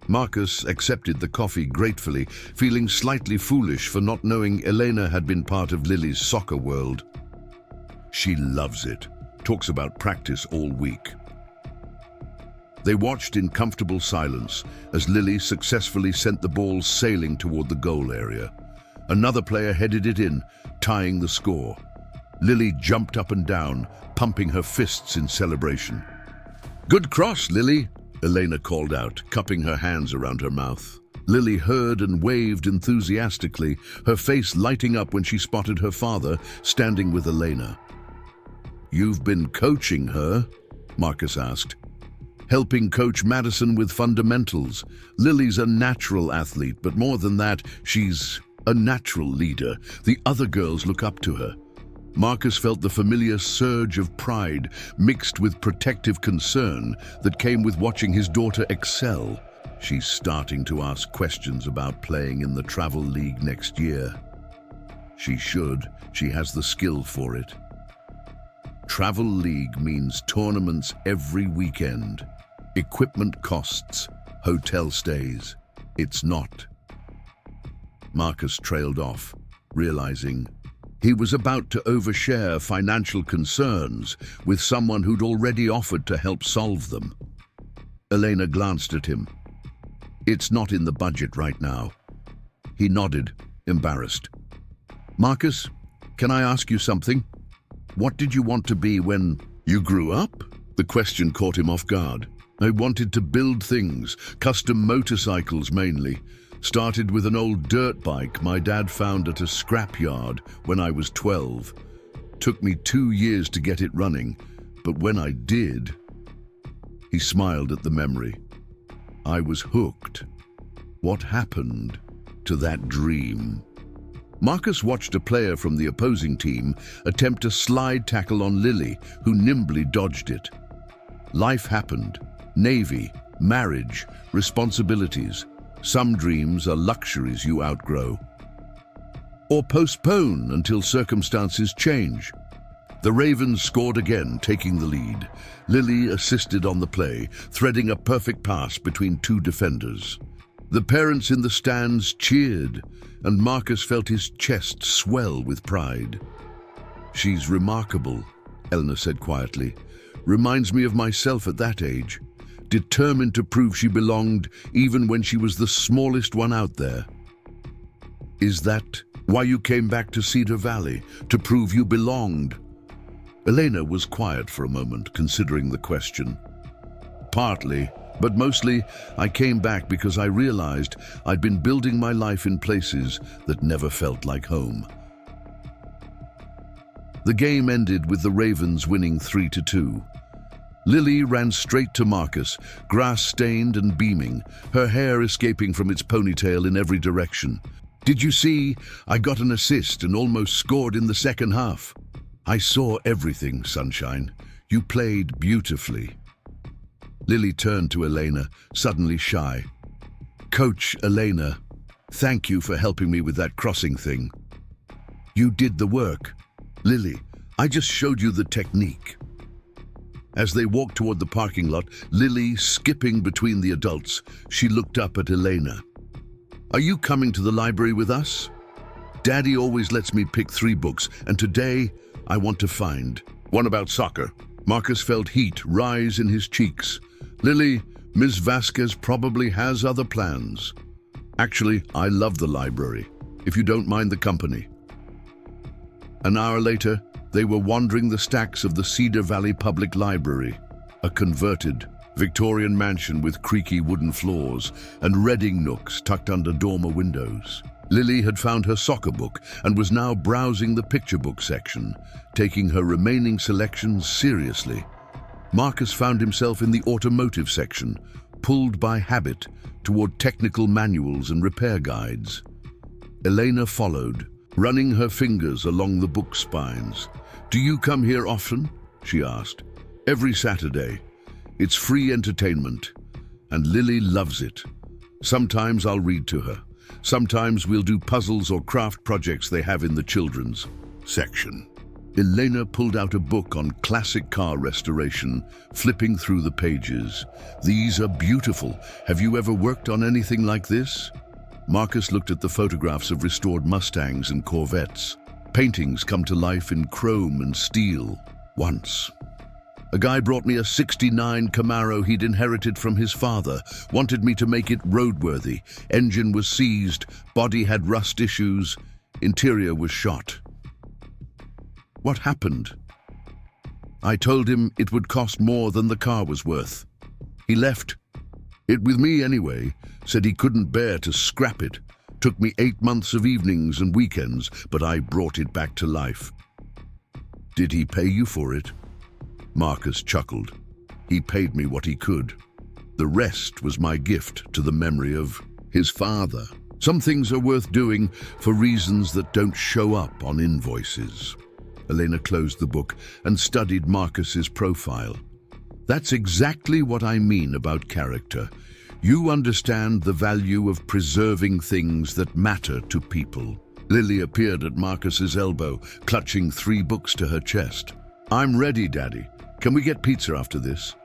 Marcus accepted the coffee gratefully, feeling slightly foolish for not knowing Elena had been part of Lily's soccer world. "She loves it. Talks about practice all week." They watched in comfortable silence as Lily successfully sent the ball sailing toward the goal area. Another player headed it in, tying the score. Lily jumped up and down, pumping her fists in celebration. "Good cross, Lily," Elena called out, cupping her hands around her mouth. Lily heard and waved enthusiastically, her face lighting up when she spotted her father standing with Elena. "You've been coaching her?" Marcus asked. "Helping Coach Madison with fundamentals. Lily's a natural athlete, but more than that, she's a natural leader. The other girls look up to her." Marcus felt the familiar surge of pride mixed with protective concern that came with watching his daughter excel. She's starting to ask questions about playing in the travel league next year. She should. She has the skill for it. Travel league means tournaments every weekend. Equipment costs, hotel stays. It's not. Marcus trailed off, realizing he was about to overshare financial concerns with someone who'd already offered to help solve them. Elena glanced at him. "It's not in the budget right now." He nodded, embarrassed. "Marcus, can I ask you something? What did you want to be when you grew up?" The question caught him off guard. "I wanted to build things, custom motorcycles mainly. Started with an old dirt bike my dad found at a scrapyard when I was 12. Took me 2 years to get it running, but when I did..." He smiled at the memory. "I was hooked. What happened to that dream?" Marcus watched a player from the opposing team attempt a slide tackle on Lily, who nimbly dodged it. Life happened. Navy, marriage, responsibilities. Some dreams are luxuries you outgrow or postpone until circumstances change. The Ravens scored again, taking the lead. Lily assisted on the play, threading a perfect pass between 2 defenders. The parents in the stands cheered, and Marcus felt his chest swell with pride. "She's remarkable," Elena said quietly. "Reminds me of myself at that age. Determined to prove she belonged even when she was the smallest one out there." "Is that why you came back to Cedar Valley, to prove you belonged?" Elena was quiet for a moment, considering the question. "Partly, but mostly I came back because I realized I'd been building my life in places that never felt like home." The game ended with the Ravens winning 3-2. Lily ran straight to Marcus, grass-stained and beaming, her hair escaping from its ponytail in every direction. "Did you see? I got an assist and almost scored in the second half." "I saw everything, Sunshine. You played beautifully." Lily turned to Elena, suddenly shy. "Coach Elena, thank you for helping me with that crossing thing." "You did the work." "Lily, I just showed you the technique." As they walked toward the parking lot, Lily skipping between the adults, she looked up at Elena. "Are you coming to the library with us? Daddy always lets me pick 3 books, and today I want to find one about soccer." Marcus felt heat rise in his cheeks. "Lily, Ms. Vasquez probably has other plans. Actually, I love the library, if you don't mind the company." An hour later, they were wandering the stacks of the Cedar Valley Public Library, a converted Victorian mansion with creaky wooden floors and reading nooks tucked under dormer windows. Lily had found her soccer book and was now browsing the picture book section, taking her remaining selections seriously. Marcus found himself in the automotive section, pulled by habit toward technical manuals and repair guides. Elena followed, running her fingers along the book spines. "Do you come here often?" she asked. "Every Saturday. It's free entertainment, and Lily loves it. Sometimes I'll read to her. Sometimes we'll do puzzles or craft projects they have in the children's section." Elena pulled out a book on classic car restoration, flipping through the pages. "These are beautiful. Have you ever worked on anything like this?" Marcus looked at the photographs of restored Mustangs and Corvettes. Paintings come to life in chrome and steel. "Once, a guy brought me a '69 Camaro he'd inherited from his father, wanted me to make it roadworthy. Engine was seized, body had rust issues, interior was shot." "What happened?" "I told him it would cost more than the car was worth. He left it with me anyway, said he couldn't bear to scrap it. Took me 8 months of evenings and weekends, but I brought it back to life." "Did he pay you for it?" Marcus chuckled. "He paid me what he could. The rest was my gift to the memory of his father. Some things are worth doing for reasons that don't show up on invoices." Elena closed the book and studied Marcus's profile. "That's exactly what I mean about character. You understand the value of preserving things that matter to people." Lily appeared at Marcus's elbow, clutching 3 books to her chest. "I'm ready, Daddy. Can we get pizza after this?"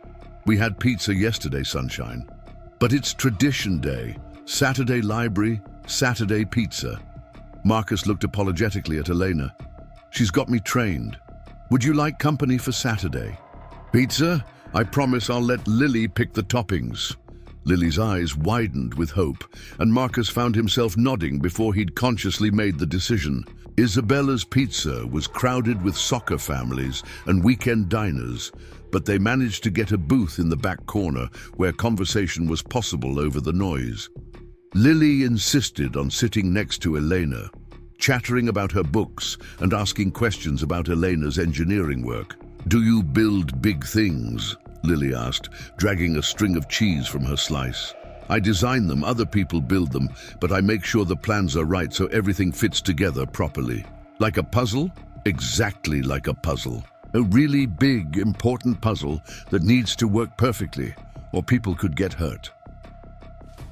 "We had pizza yesterday, sunshine." "But it's tradition day. Saturday library, Saturday pizza." Marcus looked apologetically at Elena. "She's got me trained. Would you like company for Saturday?" "Pizza? I promise I'll let Lily pick the toppings." Lily's eyes widened with hope, and Marcus found himself nodding before he'd consciously made the decision. Isabella's Pizza was crowded with soccer families and weekend diners, but they managed to get a booth in the back corner where conversation was possible over the noise. Lily insisted on sitting next to Elena, chattering about her books and asking questions about Elena's engineering work. "Do you build big things?" Lily asked, dragging a string of cheese from her slice. "I design them, other people build them, but I make sure the plans are right so everything fits together properly." "Like a puzzle?" "Exactly like a puzzle. A really big, important puzzle that needs to work perfectly, or people could get hurt."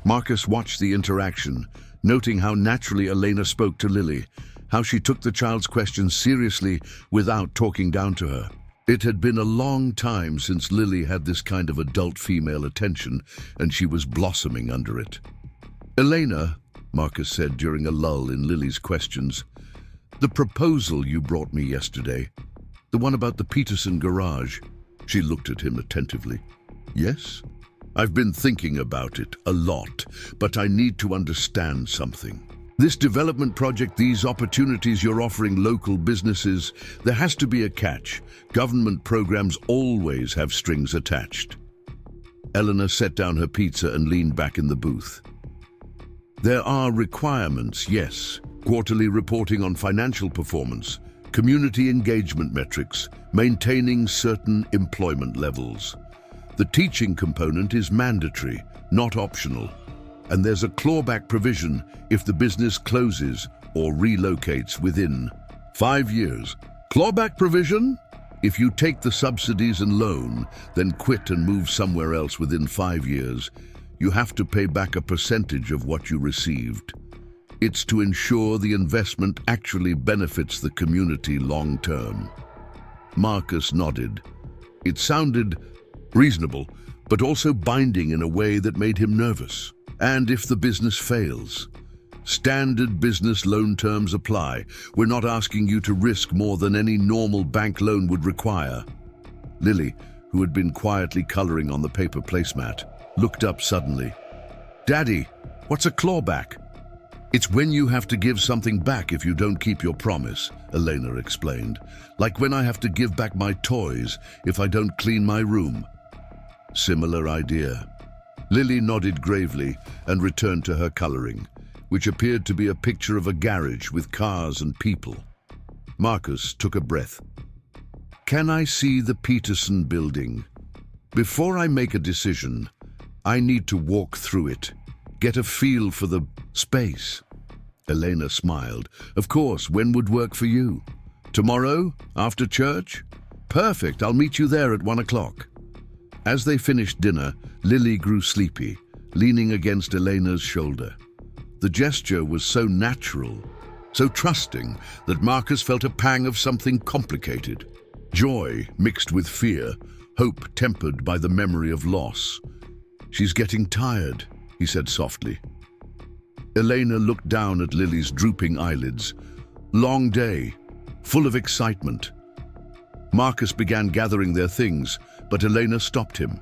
Marcus watched the interaction, noting how naturally Elena spoke to Lily, how she took the child's questions seriously without talking down to her. It had been a long time since Lily had this kind of adult female attention, and she was blossoming under it. "Elena," Marcus said during a lull in Lily's questions, "the proposal you brought me yesterday, the one about the Peterson garage." She looked at him attentively. "Yes? I've been thinking about it a lot, but I need to understand something. This development project, these opportunities you're offering local businesses, there has to be a catch. Government programs always have strings attached." Eleanor set down her pizza and leaned back in the booth. "There are requirements, yes. Quarterly reporting on financial performance, community engagement metrics, maintaining certain employment levels. The teaching component is mandatory, not optional. And there's a clawback provision if the business closes or relocates within 5 years. Clawback provision? If you take the subsidies and loan, then quit and move somewhere else within 5 years, you have to pay back a percentage of what you received. It's to ensure the investment actually benefits the community long term." Marcus nodded. It sounded reasonable, but also binding in a way that made him nervous. "And if the business fails? Standard business loan terms apply. We're not asking you to risk more than any normal bank loan would require." Lily, who had been quietly coloring on the paper placemat, looked up suddenly. "Daddy, what's a clawback?" "It's when you have to give something back if you don't keep your promise," Elena explained. "Like when I have to give back my toys if I don't clean my room." Similar idea. Lily nodded gravely and returned to her coloring, which appeared to be a picture of a garage with cars and people. Marcus took a breath. Can I see the Peterson building? Before I make a decision, I need to walk through it, get a feel for the space. Elena smiled. Of course, when would work for you? Tomorrow, after church? Perfect, I'll meet you there at 1 o'clock. As they finished dinner, Lily grew sleepy, leaning against Elena's shoulder. The gesture was so natural, so trusting, that Marcus felt a pang of something complicated. Joy mixed with fear, hope tempered by the memory of loss. She's getting tired, he said softly. Elena looked down at Lily's drooping eyelids. Long day, full of excitement. Marcus began gathering their things, but Elena stopped him.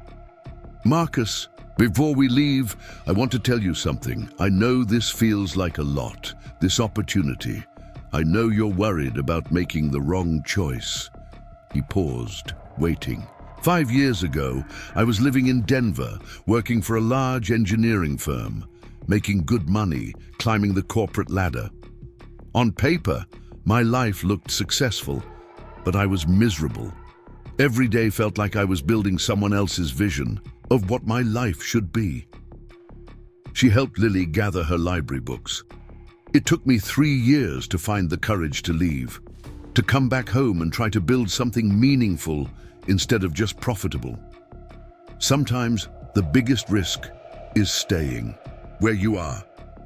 Marcus, before we leave, I want to tell you something. I know this feels like a lot, this opportunity. I know you're worried about making the wrong choice. He paused, waiting. 5 years ago, I was living in Denver, working for a large engineering firm, making good money, climbing the corporate ladder. On paper, my life looked successful, but I was miserable. Every day felt like I was building someone else's vision of what my life should be. She helped Lily gather her library books. It took me 3 years to find the courage to leave, to come back home and try to build something meaningful instead of just profitable. Sometimes the biggest risk is staying where you are.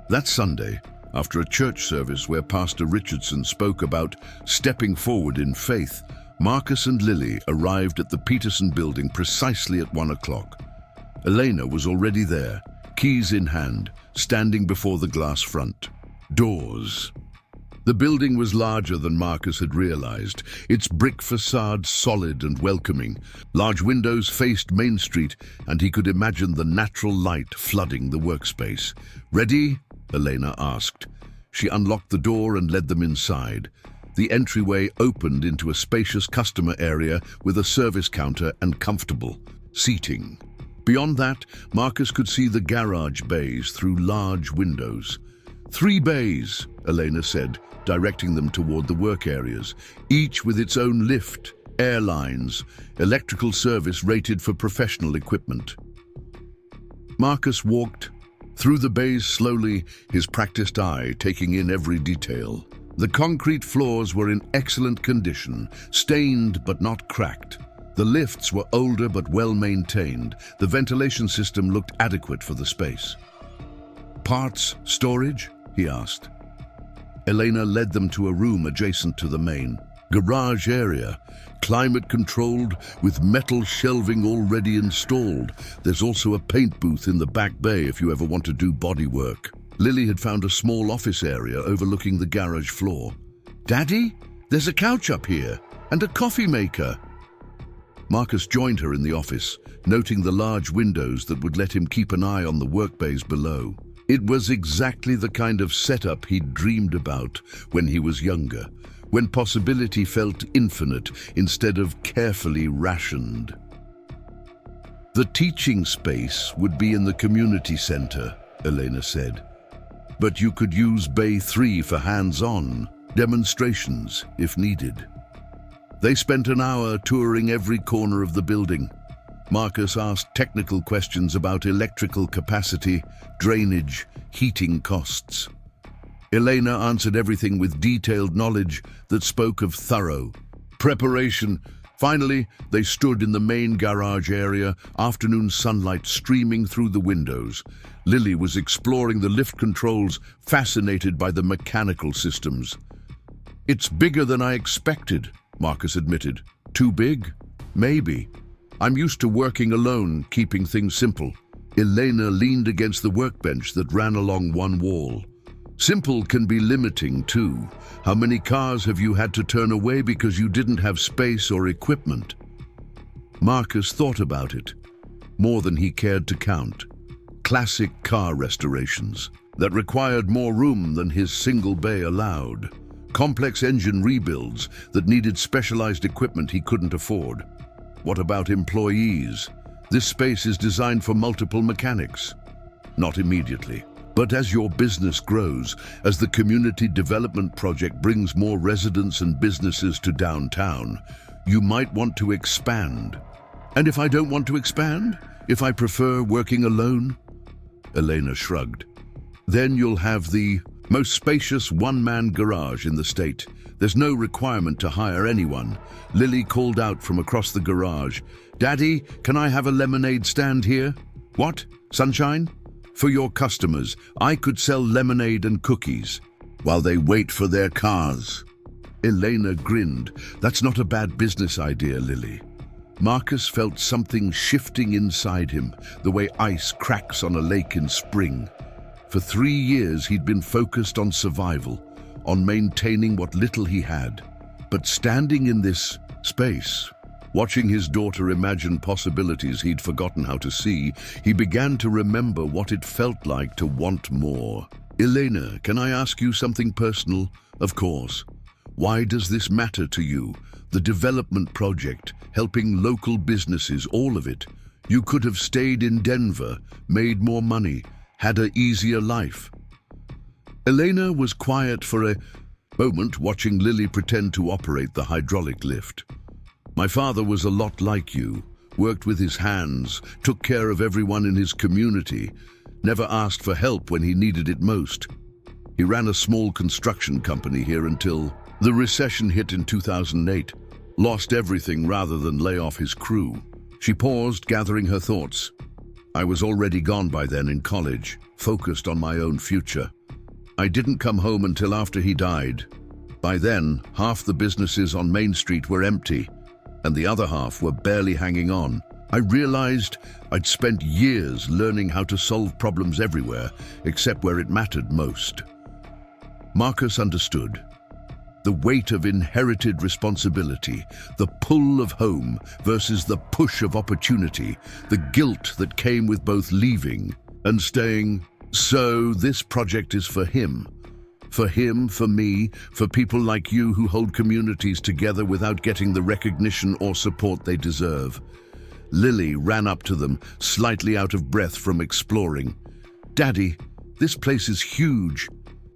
That Sunday, after a church service where Pastor Richardson spoke about stepping forward in faith, Marcus and Lily arrived at the Peterson building precisely at 1 o'clock. Elena was already there, keys in hand, standing before the glass front. Doors. The building was larger than Marcus had realized, its brick facade solid and welcoming. Large windows faced Main Street, and he could imagine the natural light flooding the workspace. Ready? Elena asked. She unlocked the door and led them inside. The entryway opened into a spacious customer area with a service counter and comfortable seating. Beyond that, Marcus could see the garage bays through large windows. 3 bays, Elena said, directing them toward the work areas, each with its own lift, airlines, electrical service rated for professional equipment. Marcus walked through the bays slowly, his practiced eye taking in every detail. The concrete floors were in excellent condition, stained but not cracked. The lifts were older but well maintained. The ventilation system looked adequate for the space. Parts storage? He asked. Elena led them to a room adjacent to the main garage area, climate-controlled with metal shelving already installed. There's also a paint booth in the back bay if you ever want to do body work. Lily had found a small office area overlooking the garage floor. Daddy, there's a couch up here and a coffee maker. Marcus joined her in the office, noting the large windows that would let him keep an eye on the work bays below. It was exactly the kind of setup he'd dreamed about when he was younger, when possibility felt infinite instead of carefully rationed. The teaching space would be in the community center, Elena said. But you could use Bay 3 for hands-on demonstrations if needed. They spent an hour touring every corner of the building. Marcus asked technical questions about electrical capacity, drainage, heating costs. Elena answered everything with detailed knowledge that spoke of thorough preparation. Finally, they stood in the main garage area, afternoon sunlight streaming through the windows. Lily was exploring the lift controls, fascinated by the mechanical systems. It's bigger than I expected, Marcus admitted. Too big? Maybe. I'm used to working alone, keeping things simple. Elena leaned against the workbench that ran along one wall. Simple can be limiting too. How many cars have you had to turn away because you didn't have space or equipment? Marcus thought about it, more than he cared to count. Classic car restorations that required more room than his single bay allowed. Complex engine rebuilds that needed specialized equipment he couldn't afford. What about employees? This space is designed for multiple mechanics. Not immediately. But as your business grows, as the community development project brings more residents and businesses to downtown, you might want to expand. And if I don't want to expand? If I prefer working alone? Elena shrugged. Then you'll have the most spacious one-man garage in the state. There's no requirement to hire anyone. Lily called out from across the garage. Daddy, can I have a lemonade stand here? What? Sunshine? For your customers, I could sell lemonade and cookies while they wait for their cars. Elena grinned. That's not a bad business idea, Lily. Marcus felt something shifting inside him, the way ice cracks on a lake in spring. For 3 years, he'd been focused on survival, on maintaining what little he had. But standing in this space, watching his daughter imagine possibilities he'd forgotten how to see, he began to remember what it felt like to want more. Elena, can I ask you something personal? Of course. Why does this matter to you? The development project, helping local businesses, all of it. You could have stayed in Denver, made more money, had an easier life. Elena was quiet for a moment, watching Lily pretend to operate the hydraulic lift. My father was a lot like you, worked with his hands, took care of everyone in his community, never asked for help when he needed it most. He ran a small construction company here until the recession hit in 2008, lost everything rather than lay off his crew. She paused, gathering her thoughts. I was already gone by then in college, focused on my own future. I didn't come home until after he died. By then, half the businesses on Main Street were empty, and the other half were barely hanging on. I realized I'd spent years learning how to solve problems everywhere, except where it mattered most. Marcus understood. The weight of inherited responsibility, the pull of home versus the push of opportunity, the guilt that came with both leaving and staying. So this project is for him. For him, for me, for people like you who hold communities together without getting the recognition or support they deserve. Lily ran up to them, slightly out of breath from exploring. Daddy, this place is huge.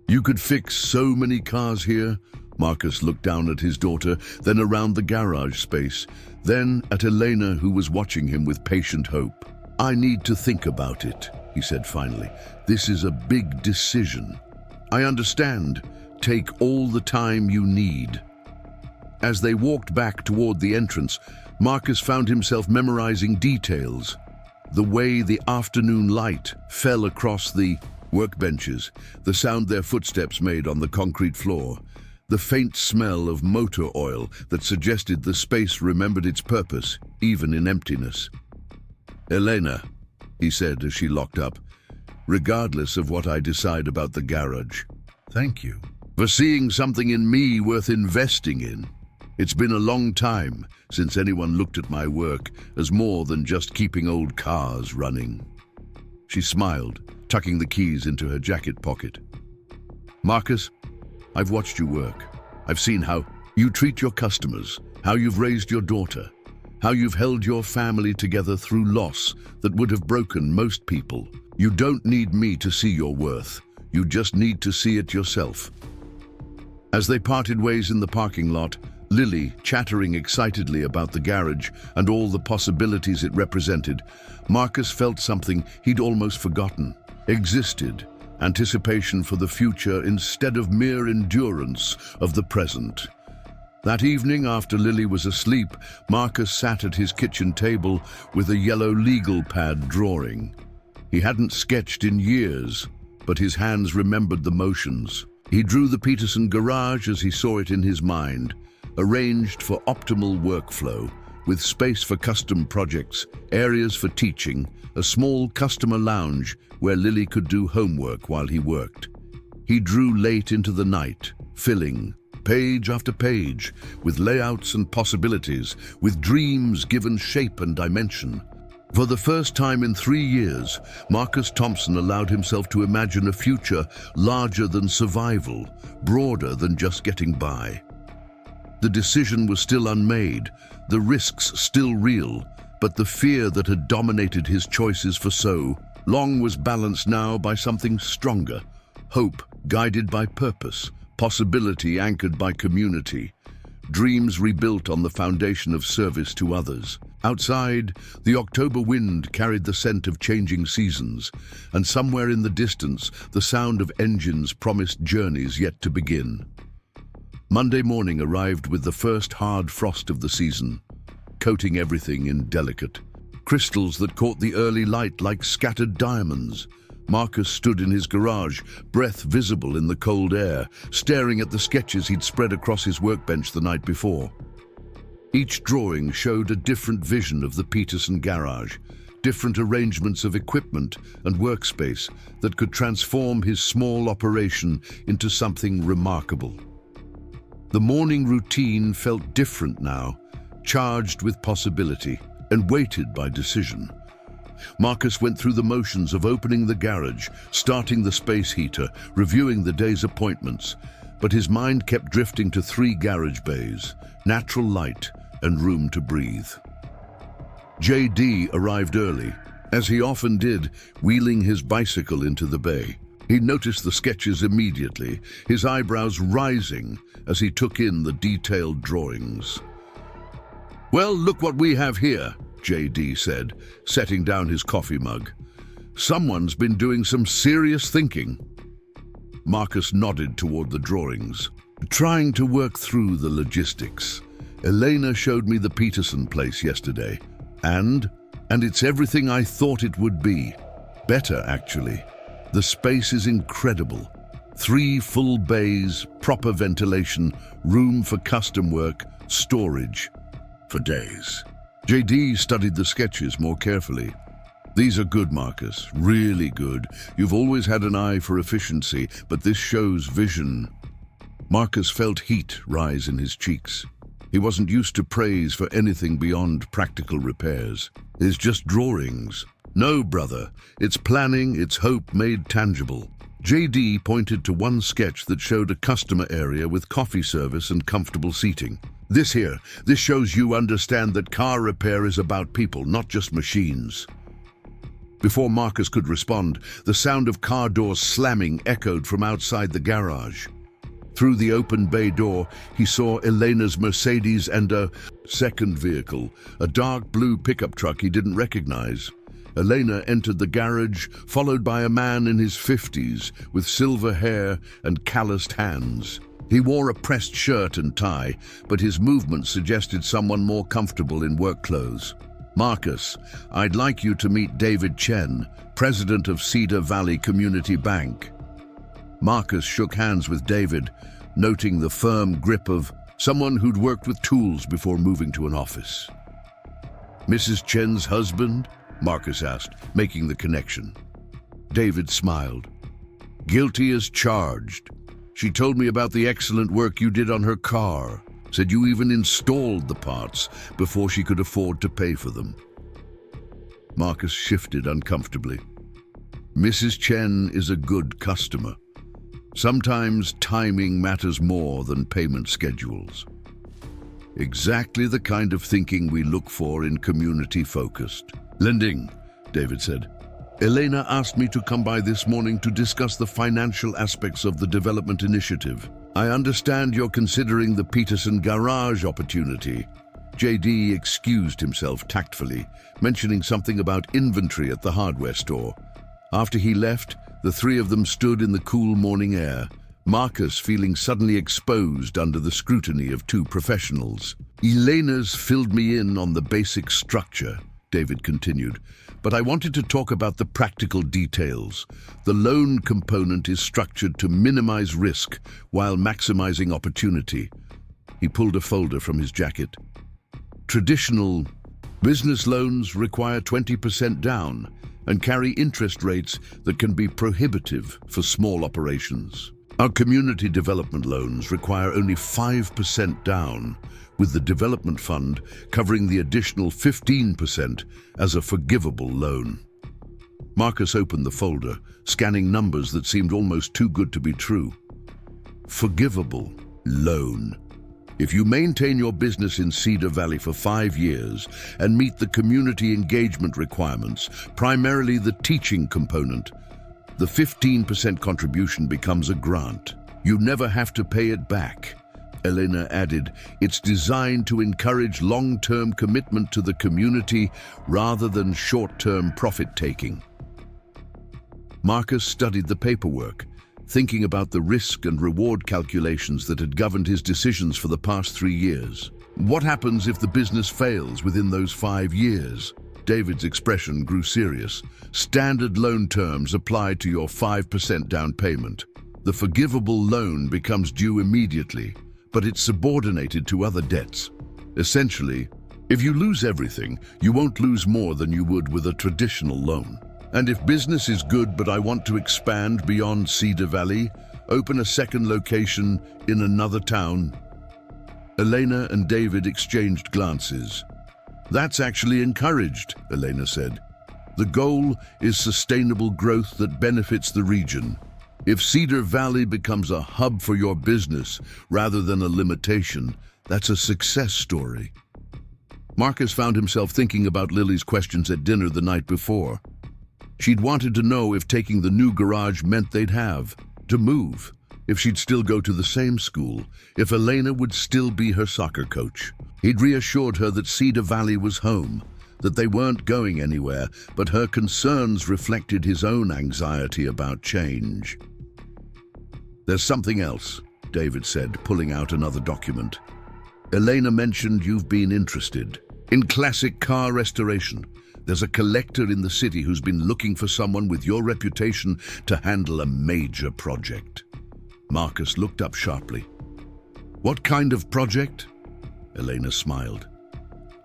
You could fix so many cars here. Marcus looked down at his daughter, then around the garage space, then at Elena, who was watching him with patient hope. I need to think about it, he said finally. This is a big decision. I understand. Take all the time you need. As they walked back toward the entrance, Marcus found himself memorizing details. The way the afternoon light fell across the workbenches, the sound their footsteps made on the concrete floor, the faint smell of motor oil that suggested the space remembered its purpose, even in emptiness. Elena, he said as she locked up, regardless of what I decide about the garage, thank you for seeing something in me worth investing in. It's been a long time since anyone looked at my work as more than just keeping old cars running. She smiled, tucking the keys into her jacket pocket. Marcus, I've watched you work. I've seen how you treat your customers, how you've raised your daughter, how you've held your family together through loss that would have broken most people. You don't need me to see your worth. You just need to see it yourself. As they parted ways in the parking lot, Lily, chattering excitedly about the garage and all the possibilities it represented, Marcus felt something he'd almost forgotten existed. Anticipation for the future instead of mere endurance of the present. That evening, after Lily was asleep, Marcus sat at his kitchen table with a yellow legal pad drawing. He hadn't sketched in years, but his hands remembered the motions. He drew the Peterson garage as he saw it in his mind, arranged for optimal workflow, with space for custom projects, areas for teaching, a small customer lounge where Lily could do homework while he worked. He drew late into the night, filling page after page with layouts and possibilities, with dreams given shape and dimension. For the first time in 3 years, Marcus Thompson allowed himself to imagine a future larger than survival, broader than just getting by. The decision was still unmade, the risks still real, But the fear that had dominated his choices for so long was balanced now by something stronger. Hope guided by purpose, possibility anchored by community, dreams rebuilt on the foundation of service to others. Outside, the October wind carried the scent of changing seasons, and somewhere in the distance, the sound of engines promised journeys yet to begin. Monday morning arrived with the first hard frost of the season, coating everything in delicate crystals that caught the early light like scattered diamonds. Marcus stood in his garage, breath visible in the cold air, staring at the sketches he'd spread across his workbench the night before. Each drawing showed a different vision of the Peterson garage, different arrangements of equipment and workspace that could transform his small operation into something remarkable. The morning routine felt different now, charged with possibility and weighted by decision. Marcus went through the motions of opening the garage, starting the space heater, reviewing the day's appointments, but his mind kept drifting to 3 garage bays, natural light and room to breathe. JD arrived early, as he often did, wheeling his bicycle into the bay. He noticed the sketches immediately, his eyebrows rising as he took in the detailed drawings. "Well, look what we have here," JD said, setting down his coffee mug. "Someone's been doing some serious thinking." Marcus nodded toward the drawings, trying to work through the logistics. "Elena showed me the Peterson place yesterday, and it's everything I thought it would be. Better, actually. The space is incredible. 3 full bays, proper ventilation, room for custom work, storage. For days." JD studied the sketches more carefully. "These are good, Marcus, really good. You've always had an eye for efficiency, but this shows vision." Marcus felt heat rise in his cheeks. He wasn't used to praise for anything beyond practical repairs. "It's just drawings." "No, brother. It's planning, it's hope made tangible." JD pointed to one sketch that showed a customer area with coffee service and comfortable seating. This shows you understand that car repair is about people, not just machines." Before Marcus could respond, the sound of car doors slamming echoed from outside the garage. Through the open bay door, he saw Elena's Mercedes and a second vehicle, a dark blue pickup truck he didn't recognize. Elena entered the garage, followed by a man in his 50s with silver hair and calloused hands. He wore a pressed shirt and tie, but his movement suggested someone more comfortable in work clothes. "Marcus, I'd like you to meet David Chen, president of Cedar Valley Community Bank." Marcus shook hands with David, noting the firm grip of someone who'd worked with tools before moving to an office. "Mrs. Chen's husband?" Marcus asked, making the connection. David smiled. "Guilty as charged. She told me about the excellent work you did on her car, said you even installed the parts before she could afford to pay for them." Marcus shifted uncomfortably. "Mrs. Chen is a good customer. Sometimes timing matters more than payment schedules." "Exactly the kind of thinking we look for in community-focused." "Lending," David said. "Elena asked me to come by this morning to discuss the financial aspects of the development initiative. I understand you're considering the Peterson garage opportunity." JD excused himself tactfully, mentioning something about inventory at the hardware store. After he left, the 3 of them stood in the cool morning air, Marcus feeling suddenly exposed under the scrutiny of 2 professionals. "Elena's filled me in on the basic structure," David continued, "but I wanted to talk about the practical details. The loan component is structured to minimize risk while maximizing opportunity." He pulled a folder from his jacket. "Traditional business loans require 20% down and carry interest rates that can be prohibitive for small operations. Our community development loans require only 5% down, with the development fund covering the additional 15% as a forgivable loan." Marcus opened the folder, scanning numbers that seemed almost too good to be true. Forgivable loan. If you maintain your business in Cedar Valley for 5 years and meet the community engagement requirements, primarily the teaching component, the 15% contribution becomes a grant. You never have to pay it back. Elena added, it's designed to encourage long-term commitment to the community rather than short-term profit-taking. Marcus studied the paperwork, thinking about the risk and reward calculations that had governed his decisions for the past 3 years. What happens if the business fails within those 5 years? David's expression grew serious. Standard loan terms apply to your 5% down payment. The forgivable loan becomes due immediately, but it's subordinated to other debts. Essentially, if you lose everything, you won't lose more than you would with a traditional loan. And if business is good but I want to expand beyond Cedar Valley, open a second location in another town? Elena and David exchanged glances. That's actually encouraged, Elena said. The goal is sustainable growth that benefits the region. If Cedar Valley becomes a hub for your business rather than a limitation, that's a success story. Marcus found himself thinking about Lily's questions at dinner the night before. She'd wanted to know if taking the new garage meant they'd have to move, if she'd still go to the same school, if Elena would still be her soccer coach. He'd reassured her that Cedar Valley was home, that they weren't going anywhere, but her concerns reflected his own anxiety about change. There's something else, David said, pulling out another document. Elena mentioned you've been interested in classic car restoration. There's a collector in the city who's been looking for someone with your reputation to handle a major project. Marcus looked up sharply. What kind of project? Elena smiled.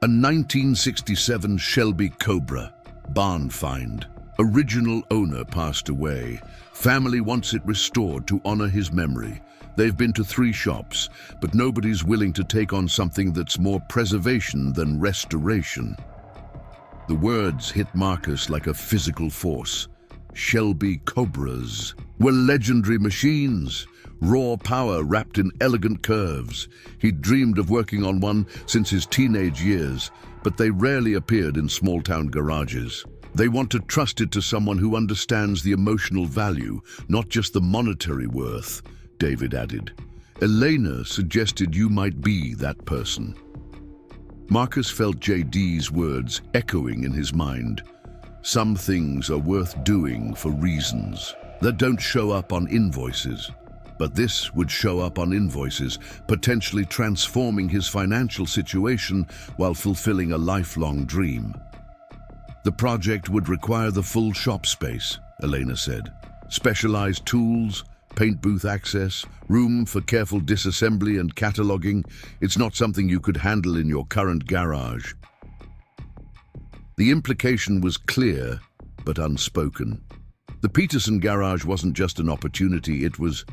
A 1967 Shelby Cobra, barn find. Original owner passed away. Family wants it restored to honor his memory. They've been to 3 shops, but nobody's willing to take on something that's more preservation than restoration. The words hit Marcus like a physical force. Shelby Cobras were legendary machines, raw power wrapped in elegant curves. He'd dreamed of working on one since his teenage years, but they rarely appeared in small-town garages. They want to trust it to someone who understands the emotional value, not just the monetary worth, David added. Elena suggested you might be that person. Marcus felt JD's words echoing in his mind. Some things are worth doing for reasons that don't show up on invoices. But this would show up on invoices, potentially transforming his financial situation while fulfilling a lifelong dream. The project would require the full shop space, Elena said. Specialized tools, paint booth access, room for careful disassembly and cataloging. It's not something you could handle in your current garage. The implication was clear, but unspoken. The Peterson garage wasn't just an opportunity, it was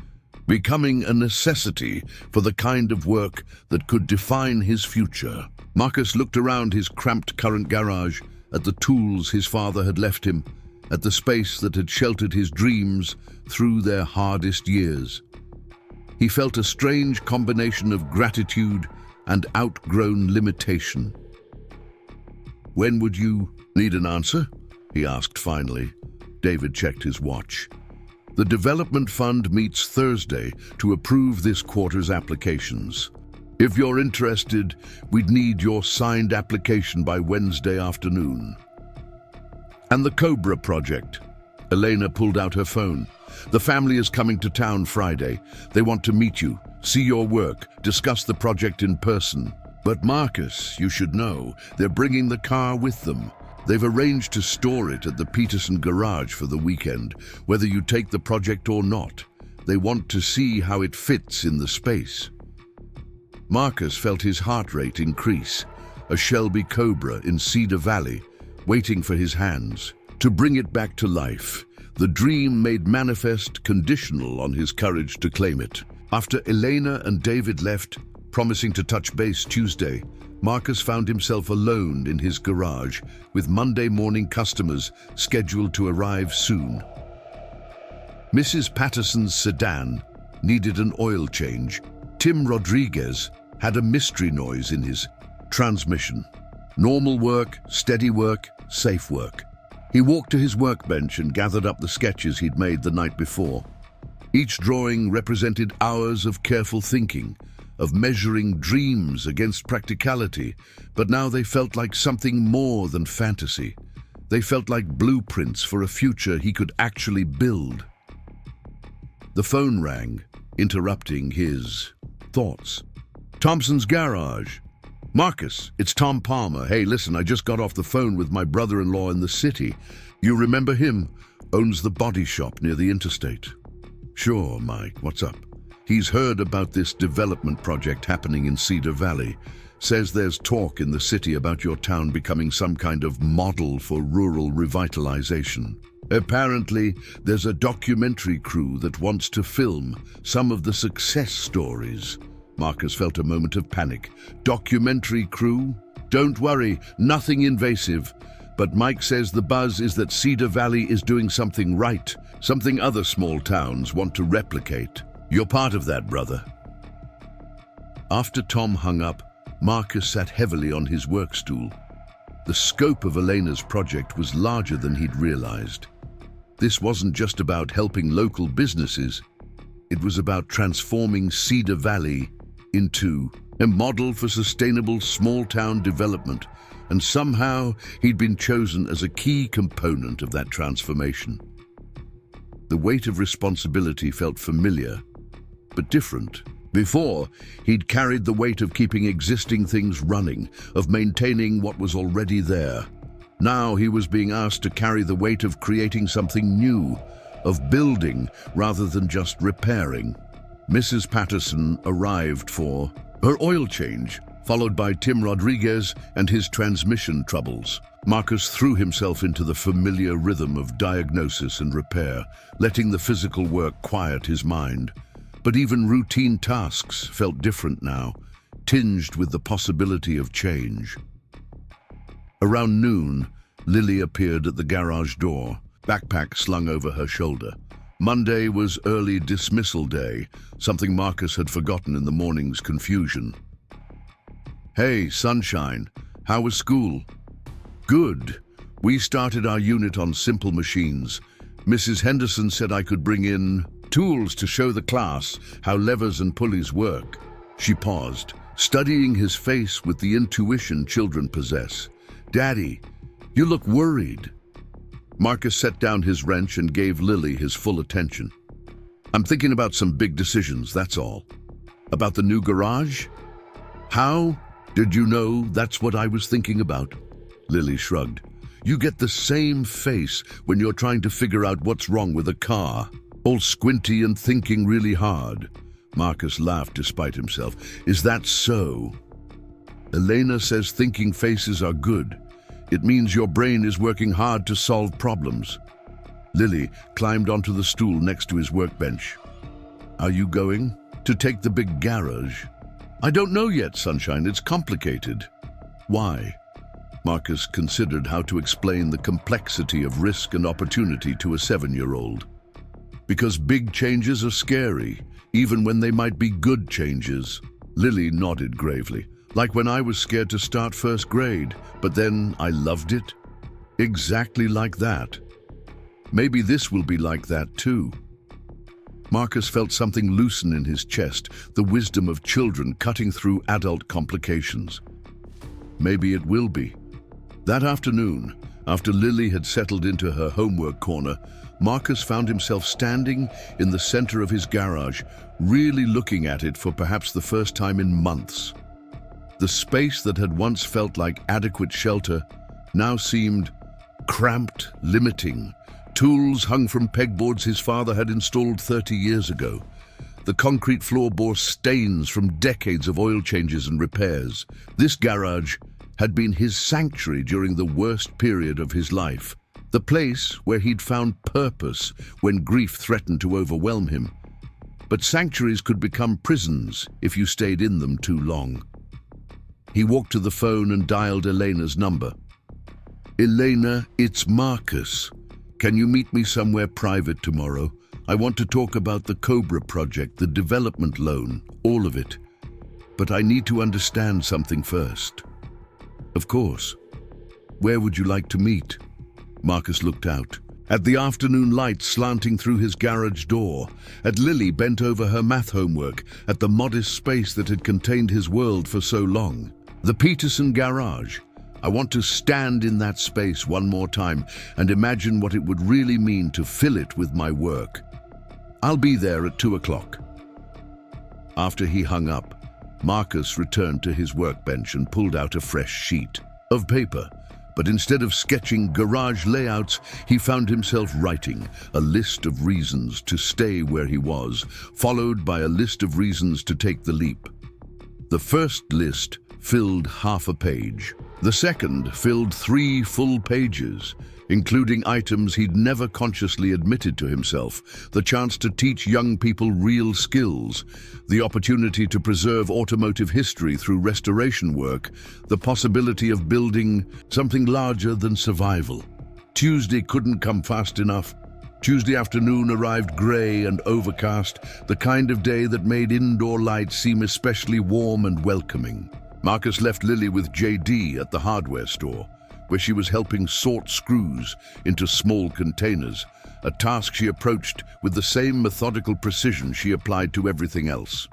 becoming a necessity for the kind of work that could define his future. Marcus looked around his cramped current garage, at the tools his father had left him, at the space that had sheltered his dreams through their hardest years. He felt a strange combination of gratitude and outgrown limitation. When would you need an answer? He asked finally. David checked his watch. The Development Fund meets Thursday to approve this quarter's applications. If you're interested, we'd need your signed application by Wednesday afternoon. And the Cobra project. Elena pulled out her phone. The family is coming to town Friday. They want to meet you, see your work, discuss the project in person. But Marcus, you should know, they're bringing the car with them. They've arranged to store it at the Peterson garage for the weekend, whether you take the project or not. They want to see how it fits in the space. Marcus felt his heart rate increase. A Shelby Cobra in Cedar Valley, waiting for his hands. To bring it back to life, the dream made manifest conditional on his courage to claim it. After Elena and David left, promising to touch base Tuesday, Marcus found himself alone in his garage, with Monday morning customers scheduled to arrive soon. Mrs. Patterson's sedan needed an oil change. Tim Rodriguez, had a mystery noise in his transmission. Normal work, steady work, safe work. He walked to his workbench and gathered up the sketches he'd made the night before. Each drawing represented hours of careful thinking, of measuring dreams against practicality, but now they felt like something more than fantasy. They felt like blueprints for a future he could actually build. The phone rang, interrupting his thoughts. Thompson's garage. Marcus, it's Tom Palmer. Hey, listen, I just got off the phone with my brother-in-law in the city. You remember him? Owns the body shop near the interstate. Sure, Mike, what's up? He's heard about this development project happening in Cedar Valley. Says there's talk in the city about your town becoming some kind of model for rural revitalization. Apparently, there's a documentary crew that wants to film some of the success stories. Marcus felt a moment of panic. Documentary crew? Don't worry, nothing invasive. But Mike says the buzz is that Cedar Valley is doing something right, something other small towns want to replicate. You're part of that, brother. After Tom hung up, Marcus sat heavily on his work stool. The scope of Elena's project was larger than he'd realized. This wasn't just about helping local businesses. It was about transforming Cedar Valley into a model for sustainable small-town development, and somehow he'd been chosen as a key component of that transformation. The weight of responsibility felt familiar, but different. Before, he'd carried the weight of keeping existing things running, of maintaining what was already there. Now he was being asked to carry the weight of creating something new, of building rather than just repairing. Mrs. Patterson arrived for her oil change, followed by Tim Rodriguez and his transmission troubles. Marcus threw himself into the familiar rhythm of diagnosis and repair, letting the physical work quiet his mind. But even routine tasks felt different now, tinged with the possibility of change. Around noon, Lily appeared at the garage door, backpack slung over her shoulder. Monday was early dismissal day, something Marcus had forgotten in the morning's confusion. Hey, sunshine, how was school? Good. We started our unit on simple machines. Mrs. Henderson said I could bring in tools to show the class how levers and pulleys work. She paused, studying his face with the intuition children possess. Daddy, you look worried. Marcus set down his wrench and gave Lily his full attention. I'm thinking about some big decisions, that's all. About the new garage? How did you know that's what I was thinking about? Lily shrugged. You get the same face when you're trying to figure out what's wrong with a car. All squinty and thinking really hard. Marcus laughed despite himself. Is that so? Elena says thinking faces are good. It means your brain is working hard to solve problems. Lily climbed onto the stool next to his workbench. Are you going to take the big garage? I don't know yet, Sunshine. It's complicated. Why? Marcus considered how to explain the complexity of risk and opportunity to a 7-year-old. Because big changes are scary, even when they might be good changes. Lily nodded gravely. Like when I was scared to start first grade, but then I loved it. Exactly like that. Maybe this will be like that too. Marcus felt something loosen in his chest, the wisdom of children cutting through adult complications. Maybe it will be. That afternoon, after Lily had settled into her homework corner, Marcus found himself standing in the center of his garage, really looking at it for perhaps the first time in months. The space that had once felt like adequate shelter now seemed cramped, limiting. Tools hung from pegboards his father had installed 30 years ago. The concrete floor bore stains from decades of oil changes and repairs. This garage had been his sanctuary during the worst period of his life, the place where he'd found purpose when grief threatened to overwhelm him. But sanctuaries could become prisons if you stayed in them too long. He walked to the phone and dialed Elena's number. Elena, it's Marcus. Can you meet me somewhere private tomorrow? I want to talk about the Cobra project, the development loan, all of it. but I need to understand something first. Of course. Where would you like to meet? Marcus looked out. At the afternoon light slanting through his garage door, at Lily bent over her math homework, at the modest space that had contained his world for so long. The Peterson garage. I want to stand in that space one more time and imagine what it would really mean to fill it with my work. I'll be there at 2 o'clock. After he hung up, Marcus returned to his workbench and pulled out a fresh sheet of paper. But instead of sketching garage layouts, he found himself writing a list of reasons to stay where he was, followed by a list of reasons to take the leap. The first list filled half a page. The second filled 3 full pages, including items he'd never consciously admitted to himself: the chance to teach young people real skills, the opportunity to preserve automotive history through restoration work, the possibility of building something larger than survival. Tuesday couldn't come fast enough. Tuesday afternoon arrived grey and overcast, the kind of day that made indoor light seem especially warm and welcoming. Marcus left Lily with JD at the hardware store, where she was helping sort screws into small containers, a task she approached with the same methodical precision she applied to everything else.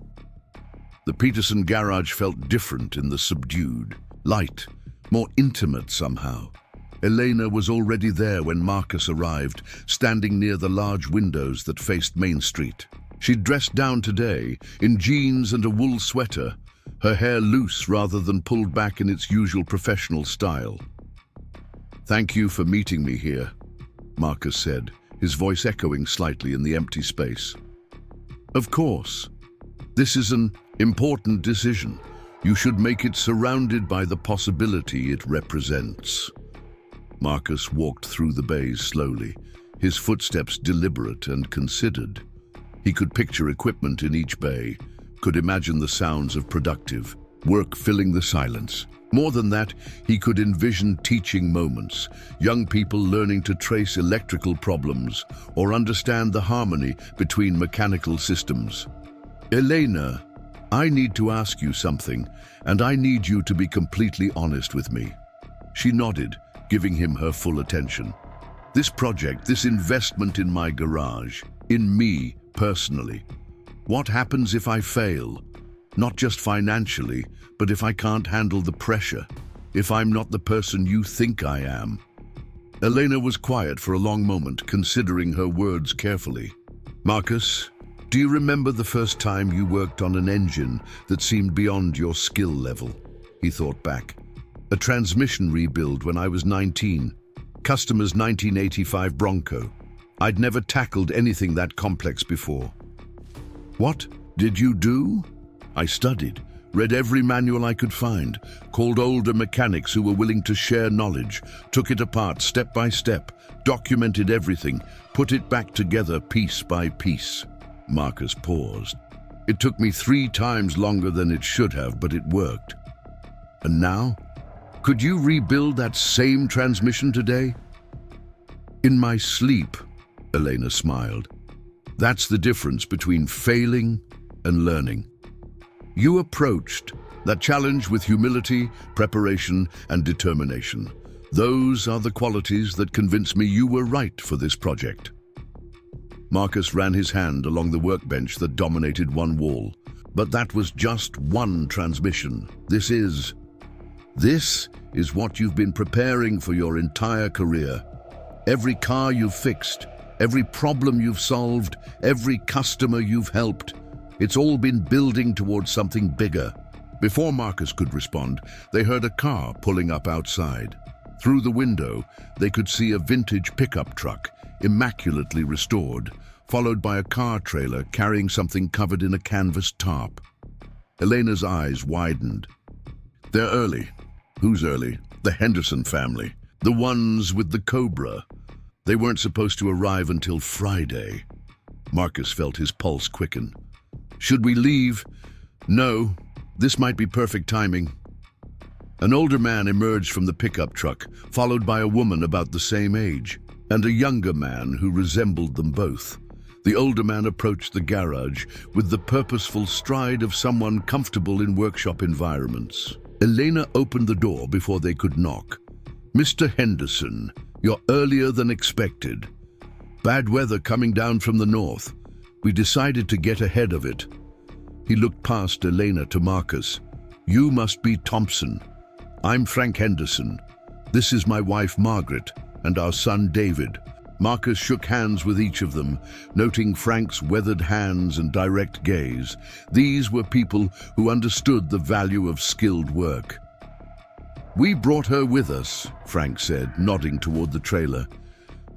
The Peterson garage felt different in the subdued light, more intimate somehow. Elena was already there when Marcus arrived, standing near the large windows that faced Main Street. She'd dressed down today, in jeans and a wool sweater, her hair loose rather than pulled back in its usual professional style. "Thank you for meeting me here," Marcus said, his voice echoing slightly in the empty space. "Of course. This is an important decision. You should make it surrounded by the possibility it represents." Marcus walked through the bays slowly, his footsteps deliberate and considered. He could picture equipment in each bay, could imagine the sounds of productive work filling the silence. More than that, he could envision teaching moments, young people learning to trace electrical problems or understand the harmony between mechanical systems. "Elena, I need to ask you something, and I need you to be completely honest with me." She nodded, giving him her full attention. "This project, this investment in my garage, in me personally, what happens if I fail? Not just financially, but if I can't handle the pressure, if I'm not the person you think I am." Elena was quiet for a long moment, considering her words carefully. "Marcus, do you remember the first time you worked on an engine that seemed beyond your skill level?" He thought back. "A transmission rebuild when I was 19. Customer's 1985 Bronco. I'd never tackled anything that complex before." "What did you do?" "I studied, read every manual I could find, called older mechanics who were willing to share knowledge, took it apart step by step, documented everything, put it back together piece by piece." Marcus paused. "It took me 3 times longer than it should have, but it worked." "And now? Could you rebuild that same transmission today?" "In my sleep," Elena smiled. "That's the difference between failing and learning. You approached that challenge with humility, preparation, and determination. Those are the qualities that convinced me you were right for this project." Marcus ran his hand along the workbench that dominated one wall. "But that was just one transmission. This is what you've been preparing for your entire career. Every car you've fixed, every problem you've solved, every customer you've helped. It's all been building towards something bigger." Before Marcus could respond, they heard a car pulling up outside. Through the window, they could see a vintage pickup truck, immaculately restored, followed by a car trailer carrying something covered in a canvas tarp. Elena's eyes widened. "They're early." "Who's early?" "The Henderson family. The ones with the Cobra. They weren't supposed to arrive until Friday." Marcus felt his pulse quicken. "Should we leave?" "No, this might be perfect timing." An older man emerged from the pickup truck, followed by a woman about the same age, and a younger man who resembled them both. The older man approached the garage with the purposeful stride of someone comfortable in workshop environments. Elena opened the door before they could knock. "Mr. Henderson, you're earlier than expected. Bad weather coming down from the north. We decided to get ahead of it." He looked past Elena to Marcus. "You must be Thompson. I'm Frank Henderson. This is my wife Margaret and our son David." Marcus shook hands with each of them, noting Frank's weathered hands and direct gaze. These were people who understood the value of skilled work. "We brought her with us," Frank said, nodding toward the trailer.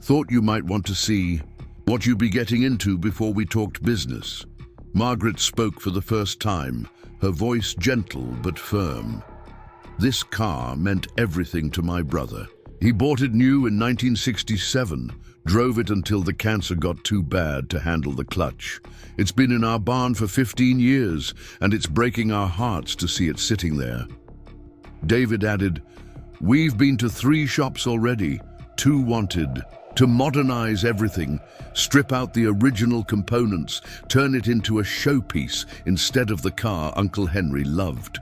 "Thought you might want to see what you'd be getting into before we talked business." Margaret spoke for the first time, her voice gentle but firm. "This car meant everything to my brother. He bought it new in 1967, drove it until the cancer got too bad to handle the clutch. It's been in our barn for 15 years, and it's breaking our hearts to see it sitting there." David added, "We've been to 3 shops already. 2 wanted to modernize everything, strip out the original components, turn it into a showpiece instead of the car Uncle Henry loved.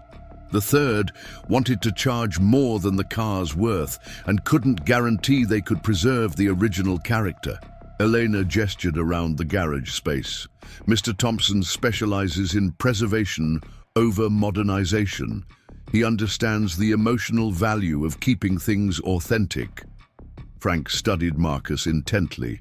The 3rd wanted to charge more than the car's worth and couldn't guarantee they could preserve the original character." Elena gestured around the garage space. "Mr. Thompson specializes in preservation over modernization. He understands the emotional value of keeping things authentic." Frank studied Marcus intently.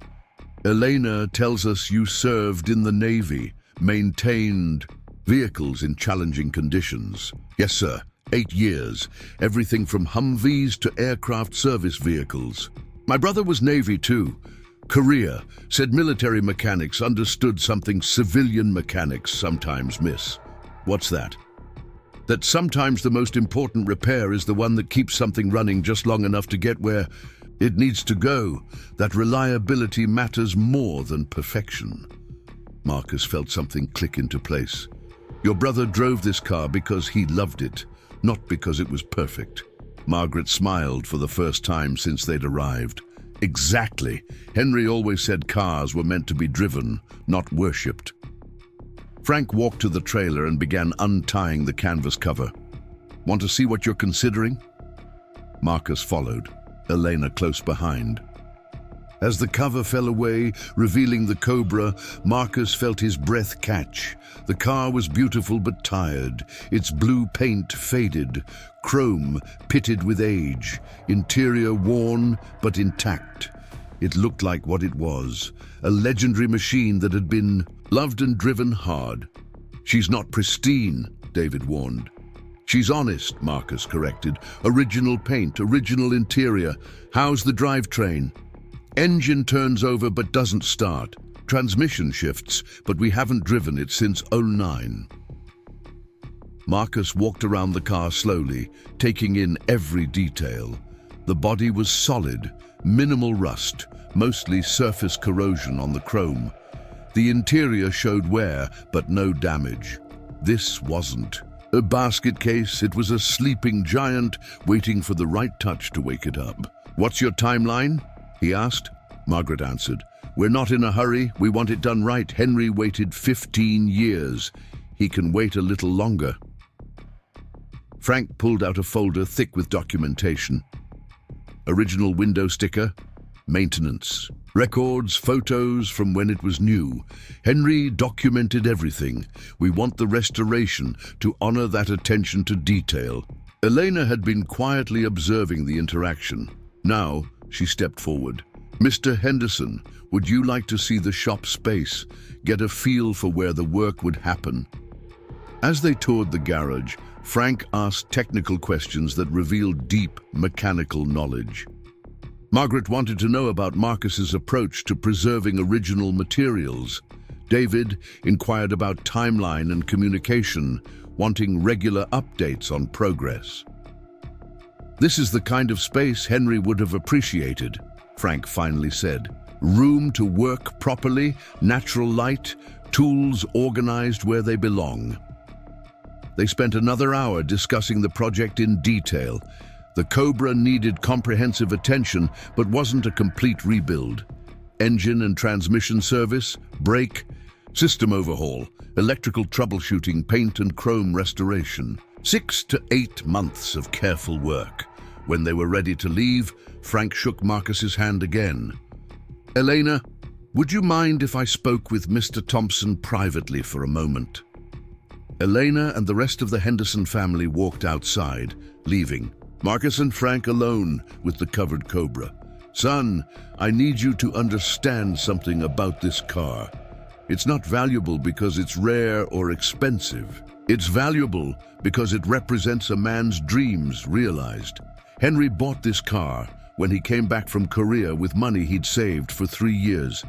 "Elena tells us you served in the Navy, maintained vehicles in challenging conditions." "Yes, sir. 8 years. Everything from Humvees to aircraft service vehicles." "My brother was Navy too. Korea. Said military mechanics understood something civilian mechanics sometimes miss." "What's that?" "That sometimes the most important repair is the one that keeps something running just long enough to get where it needs to go. That reliability matters more than perfection." Marcus felt something click into place. "Your brother drove this car because he loved it, not because it was perfect." Margaret smiled for the first time since they'd arrived. "Exactly. Henry always said cars were meant to be driven, not worshipped." Frank walked to the trailer and began untying the canvas cover. "Want to see what you're considering?" Marcus followed, Elena close behind. As the cover fell away, revealing the Cobra, Marcus felt his breath catch. The car was beautiful but tired, its blue paint faded, chrome pitted with age, interior worn but intact. It looked like what it was, a legendary machine that had been loved and driven hard. "She's not pristine," David warned. "She's honest," Marcus corrected. "Original paint, original interior. How's the drivetrain?" "Engine turns over but doesn't start. Transmission shifts, but we haven't driven it since '09. Marcus walked around the car slowly, taking in every detail. The body was solid, minimal rust, mostly surface corrosion on the chrome. The interior showed wear, but no damage. This wasn't a basket case, it was a sleeping giant waiting for the right touch to wake it up. "What's your timeline?" he asked. Margaret answered, "We're not in a hurry, we want it done right. Henry waited 15 years. He can wait a little longer." Frank pulled out a folder thick with documentation. Original window sticker, maintenance, records, photos from when it was new. Henry documented everything. We want the restoration to honor that attention to detail. Elena had been quietly observing the interaction. Now, she stepped forward. "Mr. Henderson, would you like to see the shop space, get a feel for where the work would happen?" As they toured the garage, Frank asked technical questions that revealed deep mechanical knowledge. Margaret wanted to know about Marcus's approach to preserving original materials. David inquired about timeline and communication, wanting regular updates on progress. "This is the kind of space Henry would have appreciated," Frank finally said. "Room to work properly, natural light, tools organized where they belong." They spent another hour discussing the project in detail. The Cobra needed comprehensive attention, but wasn't a complete rebuild. engine and transmission service, brake, system overhaul, electrical troubleshooting, paint and chrome restoration. 6 to 8 months of careful work. When they were ready to leave, Frank shook Marcus's hand again. "Elena, would you mind if I spoke with Mr. Thompson privately for a moment?" Elena and the rest of the Henderson family walked outside, leaving Marcus and Frank alone with the covered Cobra. "Son, I need you to understand something about this car. It's not valuable because it's rare or expensive. It's valuable because it represents a man's dreams realized. Henry bought this car when he came back from Korea with money he'd saved for 3 years.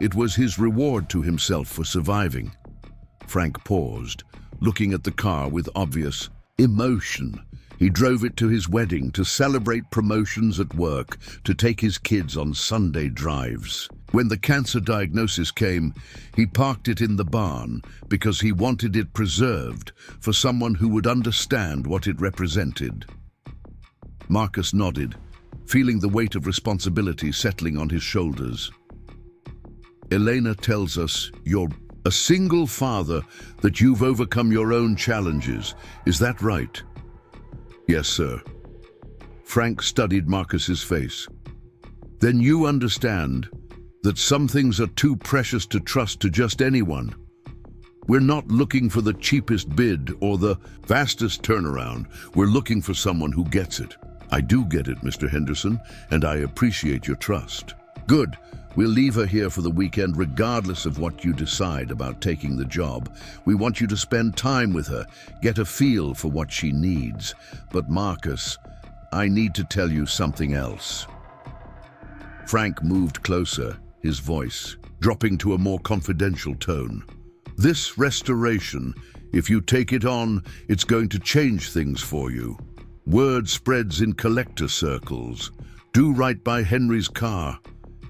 It was his reward to himself for surviving." Frank paused, looking at the car with obvious emotion. He drove it to his wedding, to celebrate promotions at work, to take his kids on Sunday drives. When the cancer diagnosis came, he parked it in the barn because he wanted it preserved for someone who would understand what it represented. Marcus nodded, feeling the weight of responsibility settling on his shoulders. "Elena tells us you're a single father, that you've overcome your own challenges. Is that right?" "Yes, sir." Frank studied Marcus's face. "Then you understand that some things are too precious to trust to just anyone. We're not looking for the cheapest bid or the fastest turnaround. We're looking for someone who gets it." "I do get it, Mr. Henderson, and I appreciate your trust." "Good. We'll leave her here for the weekend regardless of what you decide about taking the job. We want you to spend time with her, get a feel for what she needs. But Marcus, I need to tell you something else." Frank moved closer, his voice dropping to a more confidential tone. "This restoration, if you take it on, it's going to change things for you. Word spreads in collector circles. Do right by Henry's car,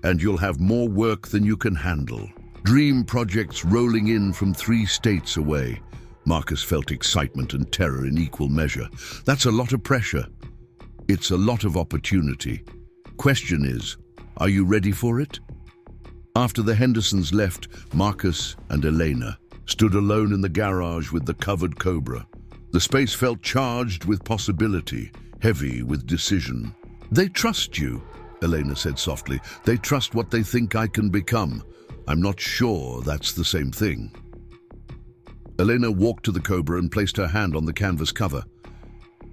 and you'll have more work than you can handle. Dream projects rolling in from 3 states away." Marcus felt excitement and terror in equal measure. "That's a lot of pressure. It's a lot of opportunity. Question is, are you ready for it?" After the Hendersons left, Marcus and Elena stood alone in the garage with the covered Cobra. The space felt charged with possibility, heavy with decision. "They trust you," Elena said softly. "They trust what they think I can become. I'm not sure that's the same thing." Elena walked to the Cobra and placed her hand on the canvas cover.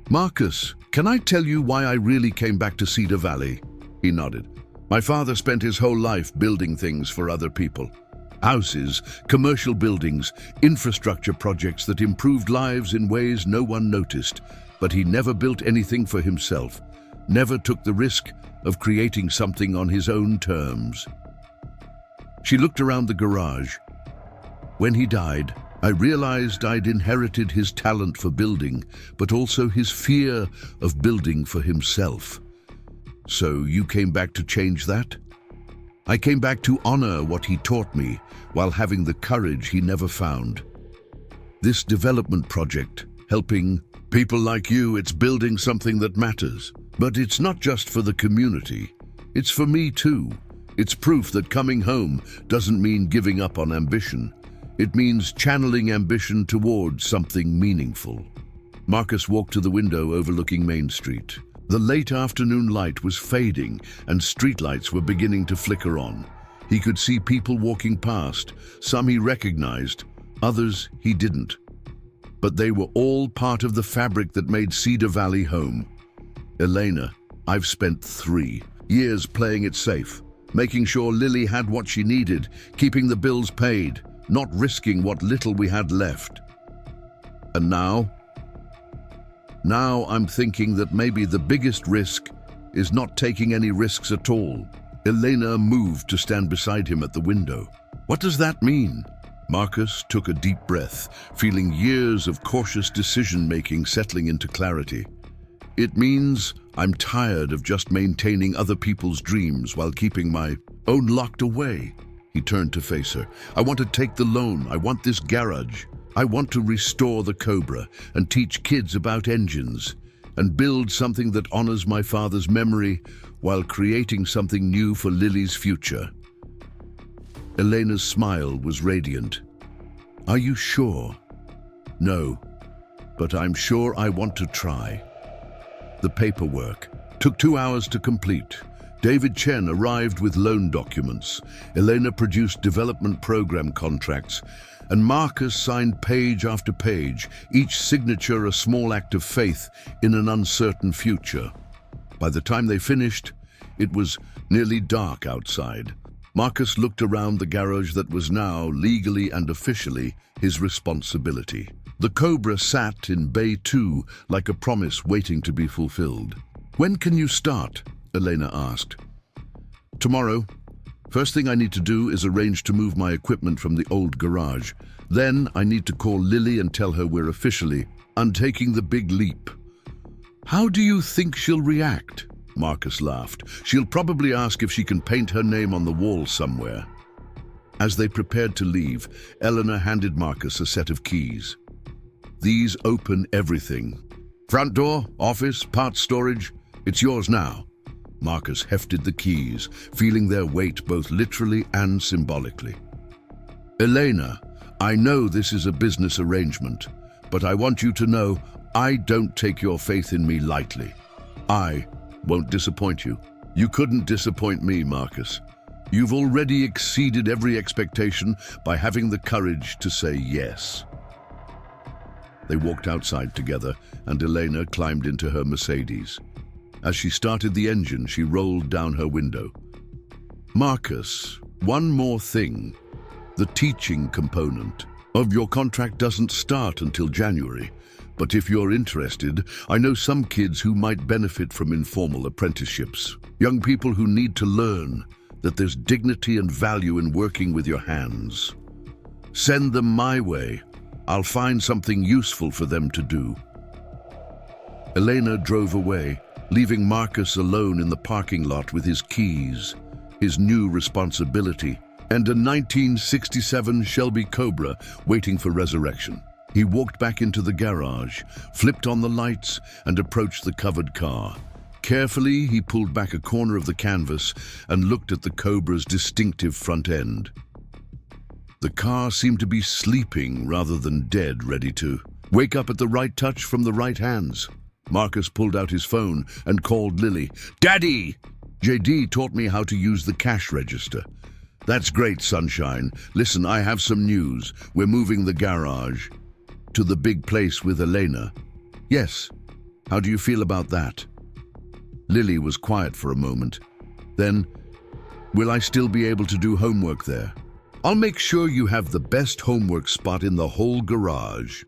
"Marcus, can I tell you why I really came back to Cedar Valley?" He nodded. "My father spent his whole life building things for other people. Houses, commercial buildings, infrastructure projects that improved lives in ways no one noticed. But he never built anything for himself, never took the risk of creating something on his own terms." She looked around the garage. "When he died, I realized I'd inherited his talent for building, but also his fear of building for himself. So you came back to change that?" "I came back to honor what he taught me, while having the courage he never found. This development project, helping people like you, it's building something that matters. But it's not just for the community. It's for me too. It's proof that coming home doesn't mean giving up on ambition. It means channeling ambition towards something meaningful." Marcus walked to the window overlooking Main Street. The late afternoon light was fading and streetlights were beginning to flicker on. He could see people walking past. Some he recognized, others he didn't. But they were all part of the fabric that made Cedar Valley home. "Elena, I've spent 3 years playing it safe, making sure Lily had what she needed, keeping the bills paid, not risking what little we had left. And now I'm thinking that maybe the biggest risk is not taking any risks at all." Elena moved to stand beside him at the window. "What does that mean?" Marcus took a deep breath, feeling years of cautious decision-making settling into clarity. "It means I'm tired of just maintaining other people's dreams while keeping my own locked away." He turned to face her. "I want to take the loan. I want this garage. I want to restore the Cobra and teach kids about engines and build something that honors my father's memory while creating something new for Lily's future." Elena's smile was radiant. "Are you sure?" "No, but I'm sure I want to try." The paperwork took 2 hours to complete. David Chen arrived with loan documents. Elena produced development program contracts, and Marcus signed page after page, each signature a small act of faith in an uncertain future. By the time they finished, it was nearly dark outside. Marcus looked around the garage that was now, legally and officially, his responsibility. The Cobra sat in Bay 2 like a promise waiting to be fulfilled. "When can you start?" Elena asked. "Tomorrow. First thing I need to do is arrange to move my equipment from the old garage. Then I need to call Lily and tell her we're officially undertaking the big leap." "How do you think she'll react?" Marcus laughed. "She'll probably ask if she can paint her name on the wall somewhere." As they prepared to leave, Eleanor handed Marcus a set of keys. "These open everything. Front door, office, parts storage. It's yours now." Marcus hefted the keys, feeling their weight both literally and symbolically. "Elena, I know this is a business arrangement, but I want you to know I don't take your faith in me lightly. I won't disappoint you." "You couldn't disappoint me, Marcus. You've already exceeded every expectation by having the courage to say yes." They walked outside together, and Elena climbed into her Mercedes. As she started the engine, she rolled down her window. "Marcus, one more thing. The teaching component of your contract doesn't start until January. But if you're interested, I know some kids who might benefit from informal apprenticeships. Young people who need to learn that there's dignity and value in working with your hands. Send them my way. I'll find something useful for them to do." Elena drove away, leaving Marcus alone in the parking lot with his keys, his new responsibility, and a 1967 Shelby Cobra waiting for resurrection. He walked back into the garage, flipped on the lights, and approached the covered car. Carefully, he pulled back a corner of the canvas and looked at the Cobra's distinctive front end. The car seemed to be sleeping rather than dead, ready to wake up at the right touch from the right hands. Marcus pulled out his phone and called Lily. "Daddy! JD taught me how to use the cash register." "That's great, sunshine. Listen, I have some news. We're moving the garage to the big place with Elena." "Yes. How do you feel about that?" Lily was quiet for a moment. Then, "Will I still be able to do homework there?" "I'll make sure you have the best homework spot in the whole garage.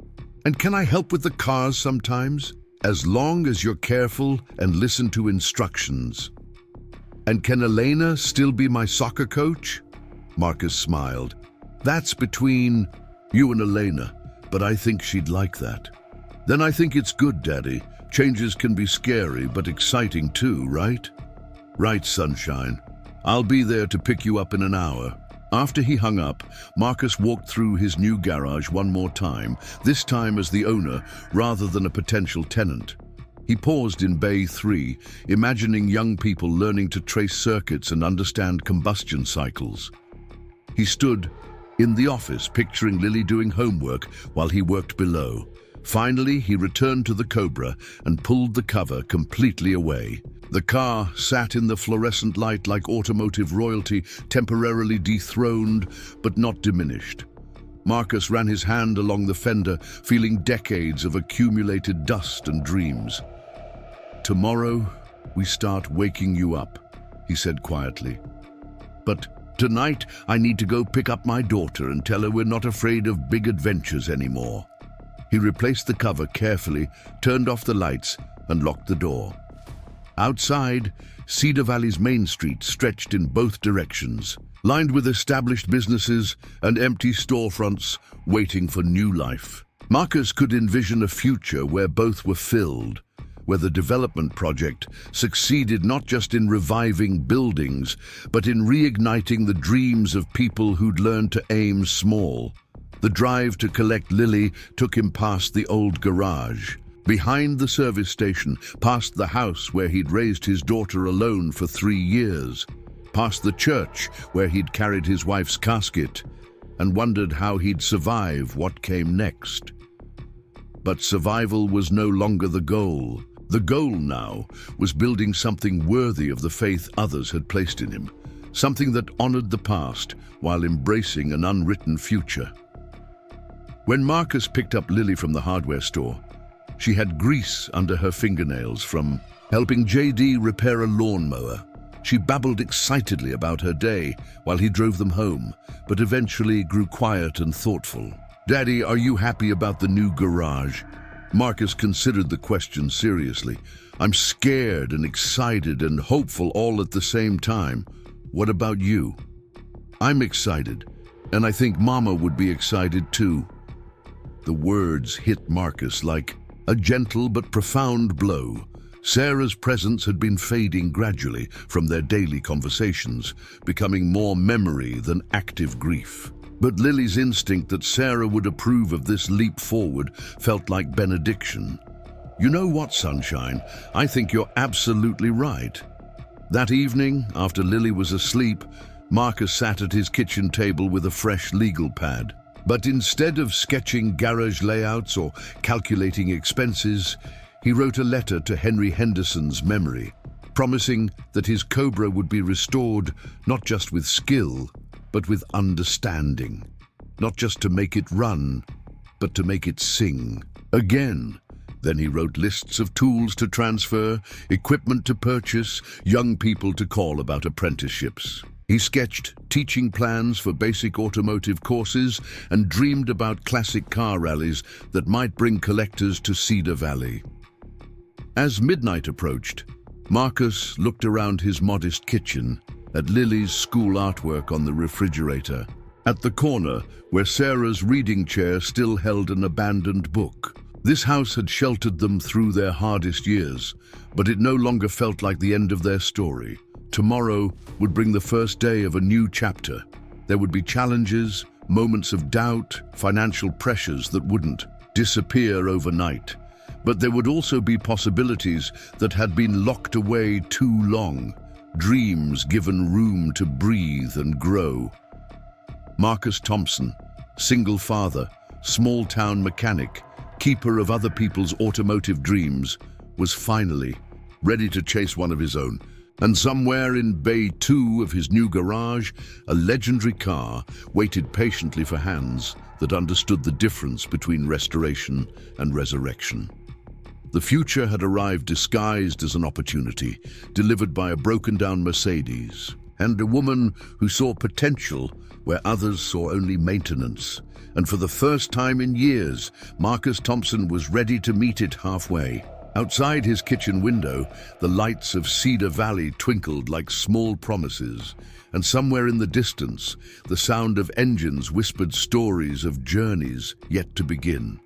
And can I help with the cars sometimes? As long as you're careful and listen to instructions." "And can Elena still be my soccer coach?" Marcus smiled. "That's between you and Elena, but I think she'd like that." "Then I think it's good, Daddy. Changes can be scary, but exciting too, right?" "Right, sunshine. I'll be there to pick you up in an hour." After he hung up, Marcus walked through his new garage one more time, this time as the owner rather than a potential tenant. He paused in Bay 3, imagining young people learning to trace circuits and understand combustion cycles. He stood in the office, picturing Lily doing homework while he worked below. Finally, he returned to the Cobra and pulled the cover completely away. The car sat in the fluorescent light like automotive royalty, temporarily dethroned but not diminished. Marcus ran his hand along the fender, feeling decades of accumulated dust and dreams. "Tomorrow, we start waking you up," he said quietly. "But tonight, I need to go pick up my daughter and tell her we're not afraid of big adventures anymore." He replaced the cover carefully, turned off the lights, and locked the door. Outside, Cedar Valley's main street stretched in both directions, lined with established businesses and empty storefronts waiting for new life. Marcus could envision a future where both were filled, where the development project succeeded not just in reviving buildings, but in reigniting the dreams of people who'd learned to aim small. The drive to collect Lily took him past the old garage, behind the service station, past the house where he'd raised his daughter alone for 3 years, past the church where he'd carried his wife's casket, and wondered how he'd survive what came next. But survival was no longer the goal. The goal now was building something worthy of the faith others had placed in him, something that honored the past while embracing an unwritten future. When Marcus picked up Lily from the hardware store, she had grease under her fingernails from helping JD repair a lawnmower. She babbled excitedly about her day while he drove them home, but eventually grew quiet and thoughtful. "Daddy, are you happy about the new garage?" Marcus considered the question seriously. "I'm scared and excited and hopeful all at the same time. What about you?" "I'm excited, and I think Mama would be excited too." The words hit Marcus like a gentle but profound blow. Sarah's presence had been fading gradually from their daily conversations, becoming more memory than active grief. But Lily's instinct that Sarah would approve of this leap forward felt like benediction. "You know what, Sunshine? I think you're absolutely right." That evening, after Lily was asleep, Marcus sat at his kitchen table with a fresh legal pad. But instead of sketching garage layouts or calculating expenses, he wrote a letter to Henry Henderson's memory, promising that his Cobra would be restored not just with skill, but with understanding. Not just to make it run, but to make it sing. Again. Then he wrote lists of tools to transfer, equipment to purchase, young people to call about apprenticeships. He sketched teaching plans for basic automotive courses and dreamed about classic car rallies that might bring collectors to Cedar Valley. As midnight approached, Marcus looked around his modest kitchen at Lily's school artwork on the refrigerator, at the corner where Sarah's reading chair still held an abandoned book. This house had sheltered them through their hardest years, but it no longer felt like the end of their story. Tomorrow would bring the first day of a new chapter. There would be challenges, moments of doubt, financial pressures that wouldn't disappear overnight. But there would also be possibilities that had been locked away too long, dreams given room to breathe and grow. Marcus Thompson, single father, small-town mechanic, keeper of other people's automotive dreams, was finally ready to chase one of his own. And somewhere in Bay 2 of his new garage, a legendary car waited patiently for hands that understood the difference between restoration and resurrection. The future had arrived disguised as an opportunity, delivered by a broken-down Mercedes, and a woman who saw potential where others saw only maintenance. And for the first time in years, Marcus Thompson was ready to meet it halfway. Outside his kitchen window, the lights of Cedar Valley twinkled like small promises, and somewhere in the distance, the sound of engines whispered stories of journeys yet to begin.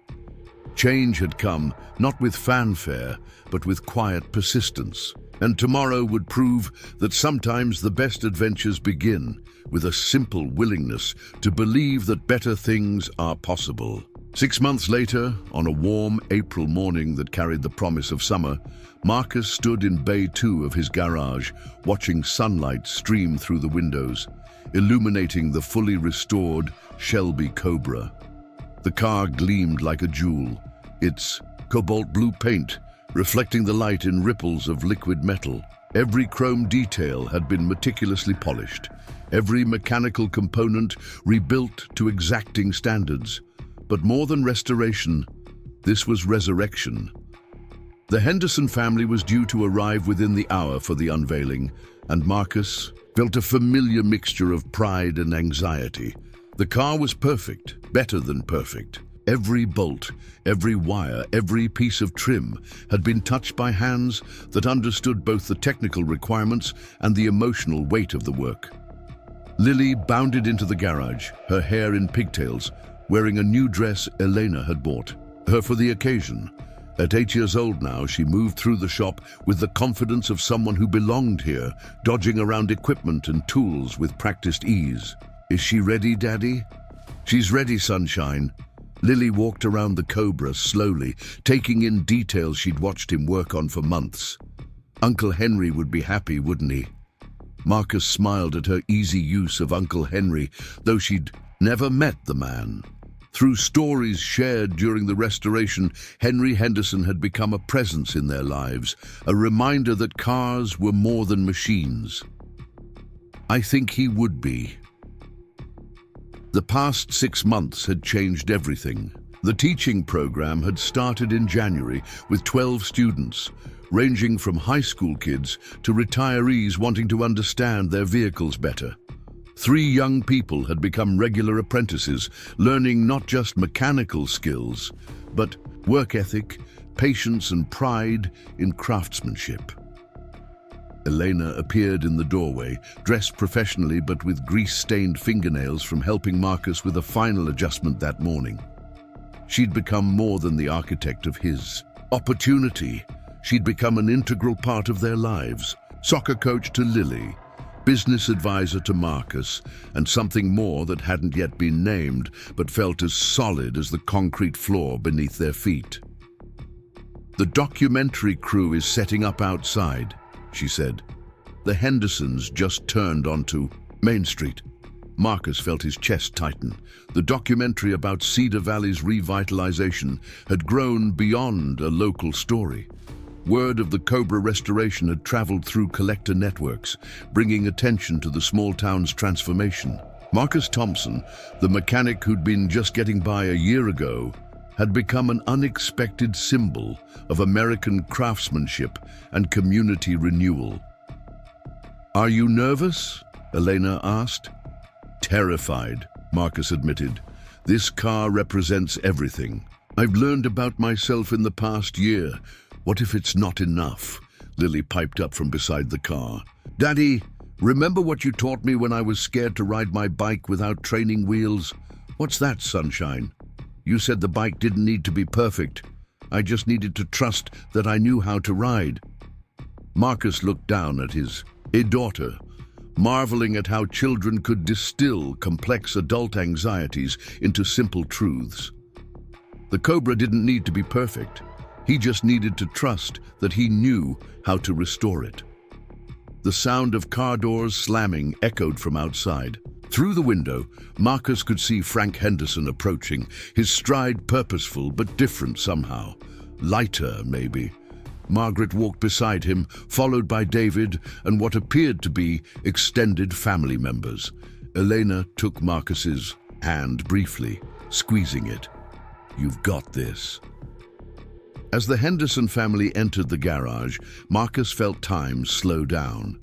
Change had come, not with fanfare, but with quiet persistence, and tomorrow would prove that sometimes the best adventures begin with a simple willingness to believe that better things are possible. 6 months later, on a warm April morning that carried the promise of summer, Marcus stood in Bay 2 of his garage, watching sunlight stream through the windows, illuminating the fully restored Shelby Cobra. The car gleamed like a jewel, its cobalt blue paint reflecting the light in ripples of liquid metal. Every chrome detail had been meticulously polished, every mechanical component rebuilt to exacting standards. But more than restoration, this was resurrection. The Henderson family was due to arrive within the hour for the unveiling, and Marcus felt a familiar mixture of pride and anxiety. The car was perfect, better than perfect. Every bolt, every wire, every piece of trim had been touched by hands that understood both the technical requirements and the emotional weight of the work. Lily bounded into the garage, her hair in pigtails, wearing a new dress Elena had bought her for the occasion. At 8 years old now, she moved through the shop with the confidence of someone who belonged here, dodging around equipment and tools with practiced ease. "Is she ready, Daddy?" "She's ready, Sunshine." Lily walked around the Cobra slowly, taking in details she'd watched him work on for months. Uncle Henry would be happy, wouldn't he? Marcus smiled at her easy use of Uncle Henry, though she'd never met the man. Through stories shared during the restoration, Henry Henderson had become a presence in their lives, a reminder that cars were more than machines. I think he would be. The past 6 months had changed everything. The teaching program had started in January with 12 students, ranging from high school kids to retirees wanting to understand their vehicles better. 3 young people had become regular apprentices, learning not just mechanical skills, but work ethic, patience and pride in craftsmanship. Elena appeared in the doorway, dressed professionally but with grease-stained fingernails from helping Marcus with a final adjustment that morning. She'd become more than the architect of his opportunity. She'd become an integral part of their lives. Soccer coach to Lily, business advisor to Marcus, and something more that hadn't yet been named but felt as solid as the concrete floor beneath their feet. "The documentary crew is setting up outside," she said. The Hendersons just turned onto Main Street. Marcus felt his chest tighten. The documentary about Cedar Valley's revitalization had grown beyond a local story. Word of the Cobra restoration had traveled through collector networks, bringing attention to the small town's transformation. Marcus Thompson, the mechanic who'd been just getting by a year ago, had become an unexpected symbol of American craftsmanship and community renewal. "Are you nervous?" Elena asked. "Terrified," Marcus admitted. "This car represents everything I've learned about myself in the past year. What if it's not enough?" Lily piped up from beside the car. "Daddy, remember what you taught me when I was scared to ride my bike without training wheels? What's that, sunshine? You said the bike didn't need to be perfect. I just needed to trust that I knew how to ride." Marcus looked down at his daughter, marveling at how children could distill complex adult anxieties into simple truths. The Cobra didn't need to be perfect. He just needed to trust that he knew how to restore it. The sound of car doors slamming echoed from outside. Through the window, Marcus could see Frank Henderson approaching, his stride purposeful but different somehow. Lighter, maybe. Margaret walked beside him, followed by David and what appeared to be extended family members. Elena took Marcus's hand briefly, squeezing it. "You've got this." As the Henderson family entered the garage, Marcus felt time slow down.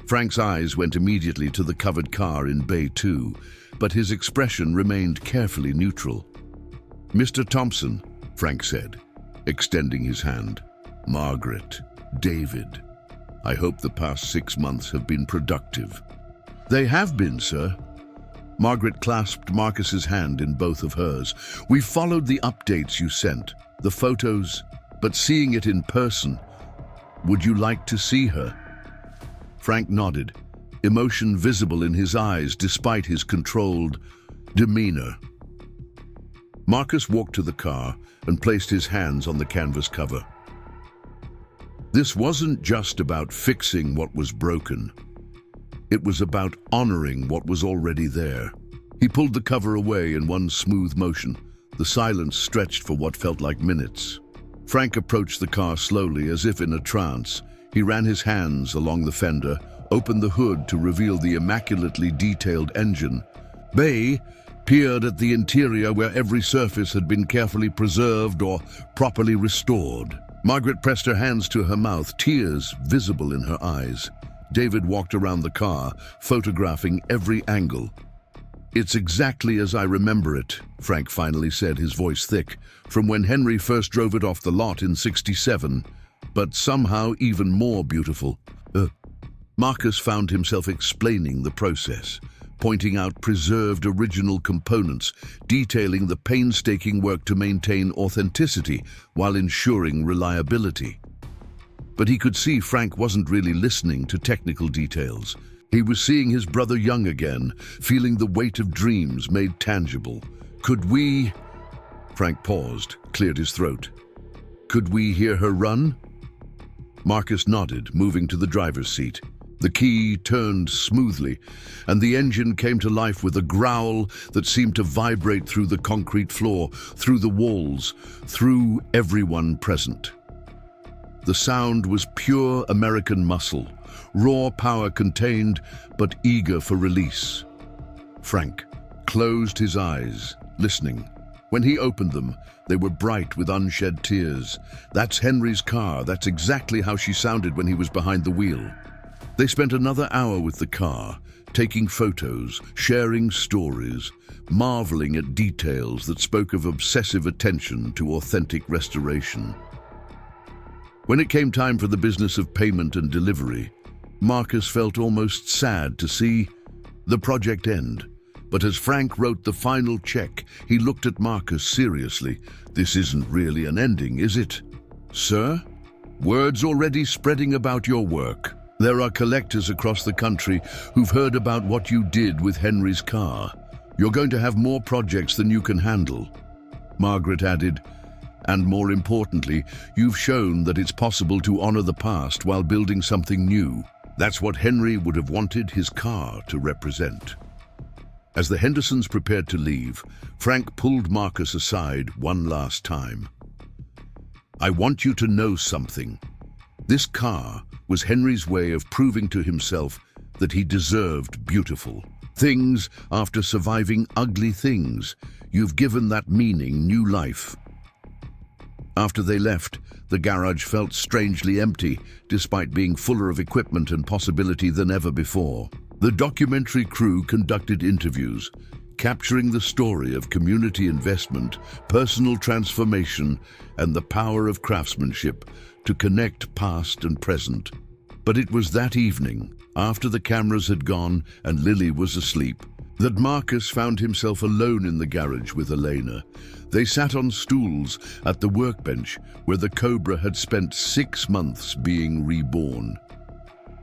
Frank's eyes went immediately to the covered car in Bay 2, but his expression remained carefully neutral. "Mr. Thompson," Frank said, extending his hand. "Margaret, David, I hope the past 6 months have been productive." "They have been, sir." Margaret clasped Marcus's hand in both of hers. "We followed the updates you sent, the photos, but seeing it in person, would you like to see her?" Frank nodded, emotion visible in his eyes despite his controlled demeanor. Marcus walked to the car and placed his hands on the canvas cover. This wasn't just about fixing what was broken. It was about honoring what was already there. He pulled the cover away in one smooth motion. The silence stretched for what felt like minutes. Frank approached the car slowly, as if in a trance. He ran his hands along the fender, opened the hood to reveal the immaculately detailed engine. Bay peered at the interior where every surface had been carefully preserved or properly restored. Margaret pressed her hands to her mouth, tears visible in her eyes. David walked around the car, photographing every angle. "It's exactly as I remember it," Frank finally said, his voice thick, "from when Henry first drove it off the lot in '67, but somehow even more beautiful." Marcus found himself explaining the process, pointing out preserved original components, detailing the painstaking work to maintain authenticity while ensuring reliability. But he could see Frank wasn't really listening to technical details. He was seeing his brother young again, feeling the weight of dreams made tangible. "Could we—" Frank paused, cleared his throat. "Could we hear her run?" Marcus nodded, moving to the driver's seat. The key turned smoothly, and the engine came to life with a growl that seemed to vibrate through the concrete floor, through the walls, through everyone present. The sound was pure American muscle, raw power contained but eager for release. Frank closed his eyes, listening. When he opened them, they were bright with unshed tears. That's Henry's car. That's exactly how she sounded when he was behind the wheel. They spent another hour with the car, taking photos, sharing stories, marveling at details that spoke of obsessive attention to authentic restoration. When it came time for the business of payment and delivery, Marcus felt almost sad to see the project end. But as Frank wrote the final check, he looked at Marcus seriously. "This isn't really an ending, is it? Sir? Word's already spreading about your work. There are collectors across the country who've heard about what you did with Henry's car. You're going to have more projects than you can handle." Margaret added, "And more importantly, you've shown that it's possible to honor the past while building something new. That's what Henry would have wanted his car to represent." As the Hendersons prepared to leave, Frank pulled Marcus aside one last time. "I want you to know something. This car was Henry's way of proving to himself that he deserved beautiful things after surviving ugly things. You've given that meaning new life." After they left, the garage felt strangely empty, despite being fuller of equipment and possibility than ever before. The documentary crew conducted interviews, capturing the story of community investment, personal transformation, and the power of craftsmanship to connect past and present. But it was that evening, after the cameras had gone and Lily was asleep, that Marcus found himself alone in the garage with Elena. They sat on stools at the workbench where the Cobra had spent 6 months being reborn.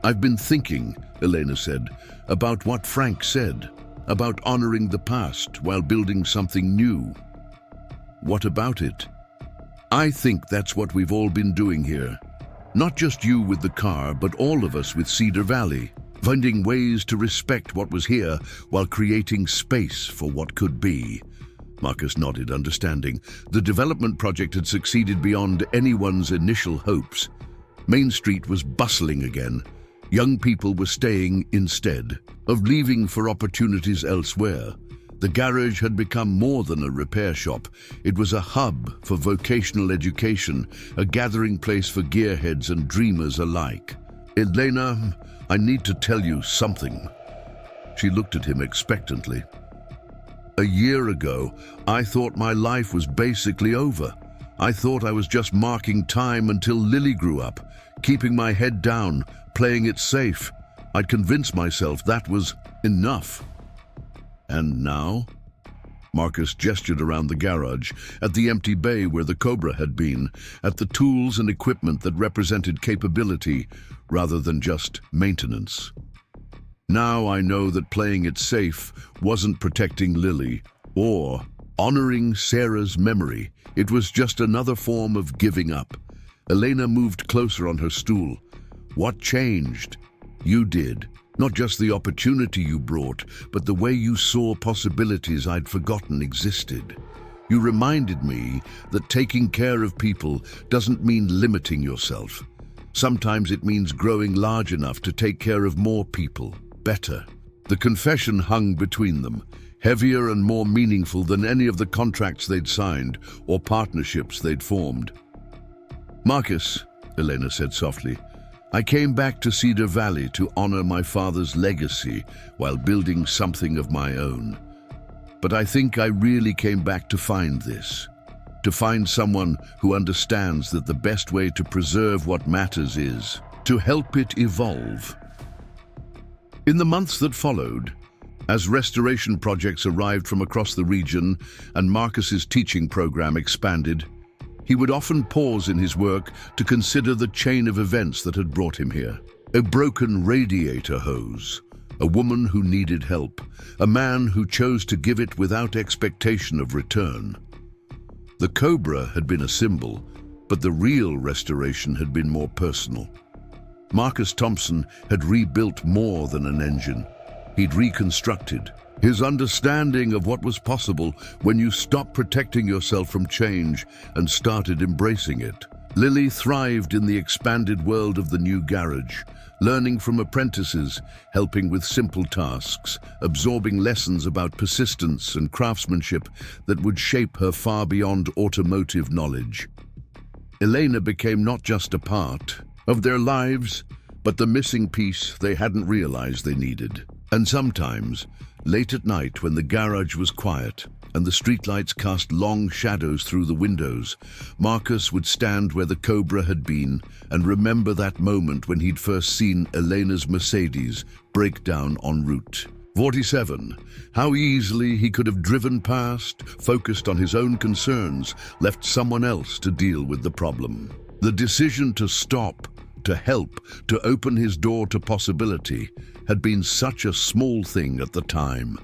"I've been thinking," Elena said, "about what Frank said, about honoring the past while building something new." "What about it?" "I think that's what we've all been doing here. Not just you with the car, but all of us with Cedar Valley, finding ways to respect what was here while creating space for what could be." Marcus nodded, understanding. The development project had succeeded beyond anyone's initial hopes. Main Street was bustling again. Young people were staying instead of leaving for opportunities elsewhere. The garage had become more than a repair shop. It was a hub for vocational education, a gathering place for gearheads and dreamers alike. "Elena, I need to tell you something." She looked at him expectantly. "A year ago, I thought my life was basically over. I thought I was just marking time until Lily grew up, keeping my head down, playing it safe. I'd convinced myself that was enough. And now?" Marcus gestured around the garage, at the empty bay where the Cobra had been, at the tools and equipment that represented capability rather than just maintenance. "Now I know that playing it safe wasn't protecting Lily or honoring Sarah's memory. It was just another form of giving up." Elena moved closer on her stool. "What changed? You did. Not just the opportunity you brought, but the way you saw possibilities I'd forgotten existed. You reminded me that taking care of people doesn't mean limiting yourself. Sometimes it means growing large enough to take care of more people, better." The confession hung between them, heavier and more meaningful than any of the contracts they'd signed or partnerships they'd formed. "Marcus," Elena said softly, "I came back to Cedar Valley to honor my father's legacy while building something of my own. But I think I really came back to find this, to find someone who understands that the best way to preserve what matters is to help it evolve." In the months that followed, as restoration projects arrived from across the region and Marcus's teaching program expanded, he would often pause in his work to consider the chain of events that had brought him here. A broken radiator hose, a woman who needed help, a man who chose to give it without expectation of return. The Cobra had been a symbol, but the real restoration had been more personal. Marcus Thompson had rebuilt more than an engine. He'd reconstructed. His understanding of what was possible when you stopped protecting yourself from change and started embracing it. Lily thrived in the expanded world of the new garage, learning from apprentices, helping with simple tasks, absorbing lessons about persistence and craftsmanship that would shape her far beyond automotive knowledge. Elena became not just a part of their lives, but the missing piece they hadn't realized they needed. And sometimes, late at night when the garage was quiet and the streetlights cast long shadows through the windows, Marcus would stand where the Cobra had been and remember that moment when he'd first seen Elena's Mercedes break down en route. 47. How easily he could have driven past, focused on his own concerns, left someone else to deal with the problem. The decision to stop, to help, to open his door to possibility had been such a small thing at the time.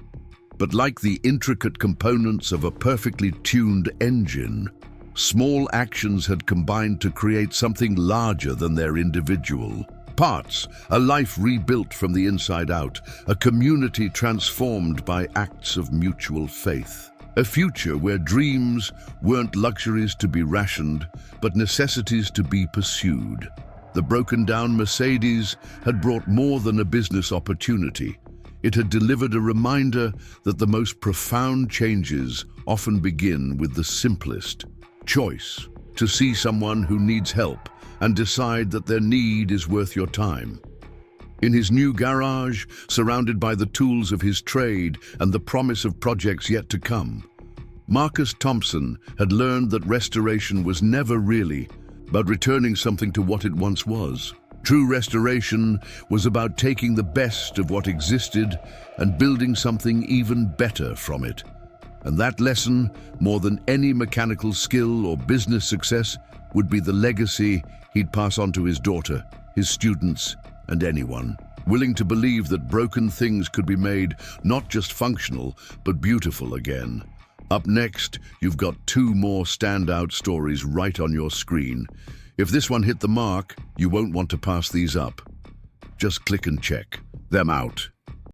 But like the intricate components of a perfectly tuned engine, small actions had combined to create something larger than their individual parts, a life rebuilt from the inside out, a community transformed by acts of mutual faith. A future where dreams weren't luxuries to be rationed, but necessities to be pursued. The broken-down Mercedes had brought more than a business opportunity. It had delivered a reminder that the most profound changes often begin with the simplest choice: to see someone who needs help and decide that their need is worth your time. In his new garage, surrounded by the tools of his trade and the promise of projects yet to come, Marcus Thompson had learned that restoration was never really about returning something to what it once was. True restoration was about taking the best of what existed and building something even better from it. And that lesson, more than any mechanical skill or business success, would be the legacy he'd pass on to his daughter, his students, and anyone willing to believe that broken things could be made not just functional, but beautiful again. Up next, you've got two more standout stories right on your screen. If this one hit the mark, you won't want to pass these up. Just click and check them out.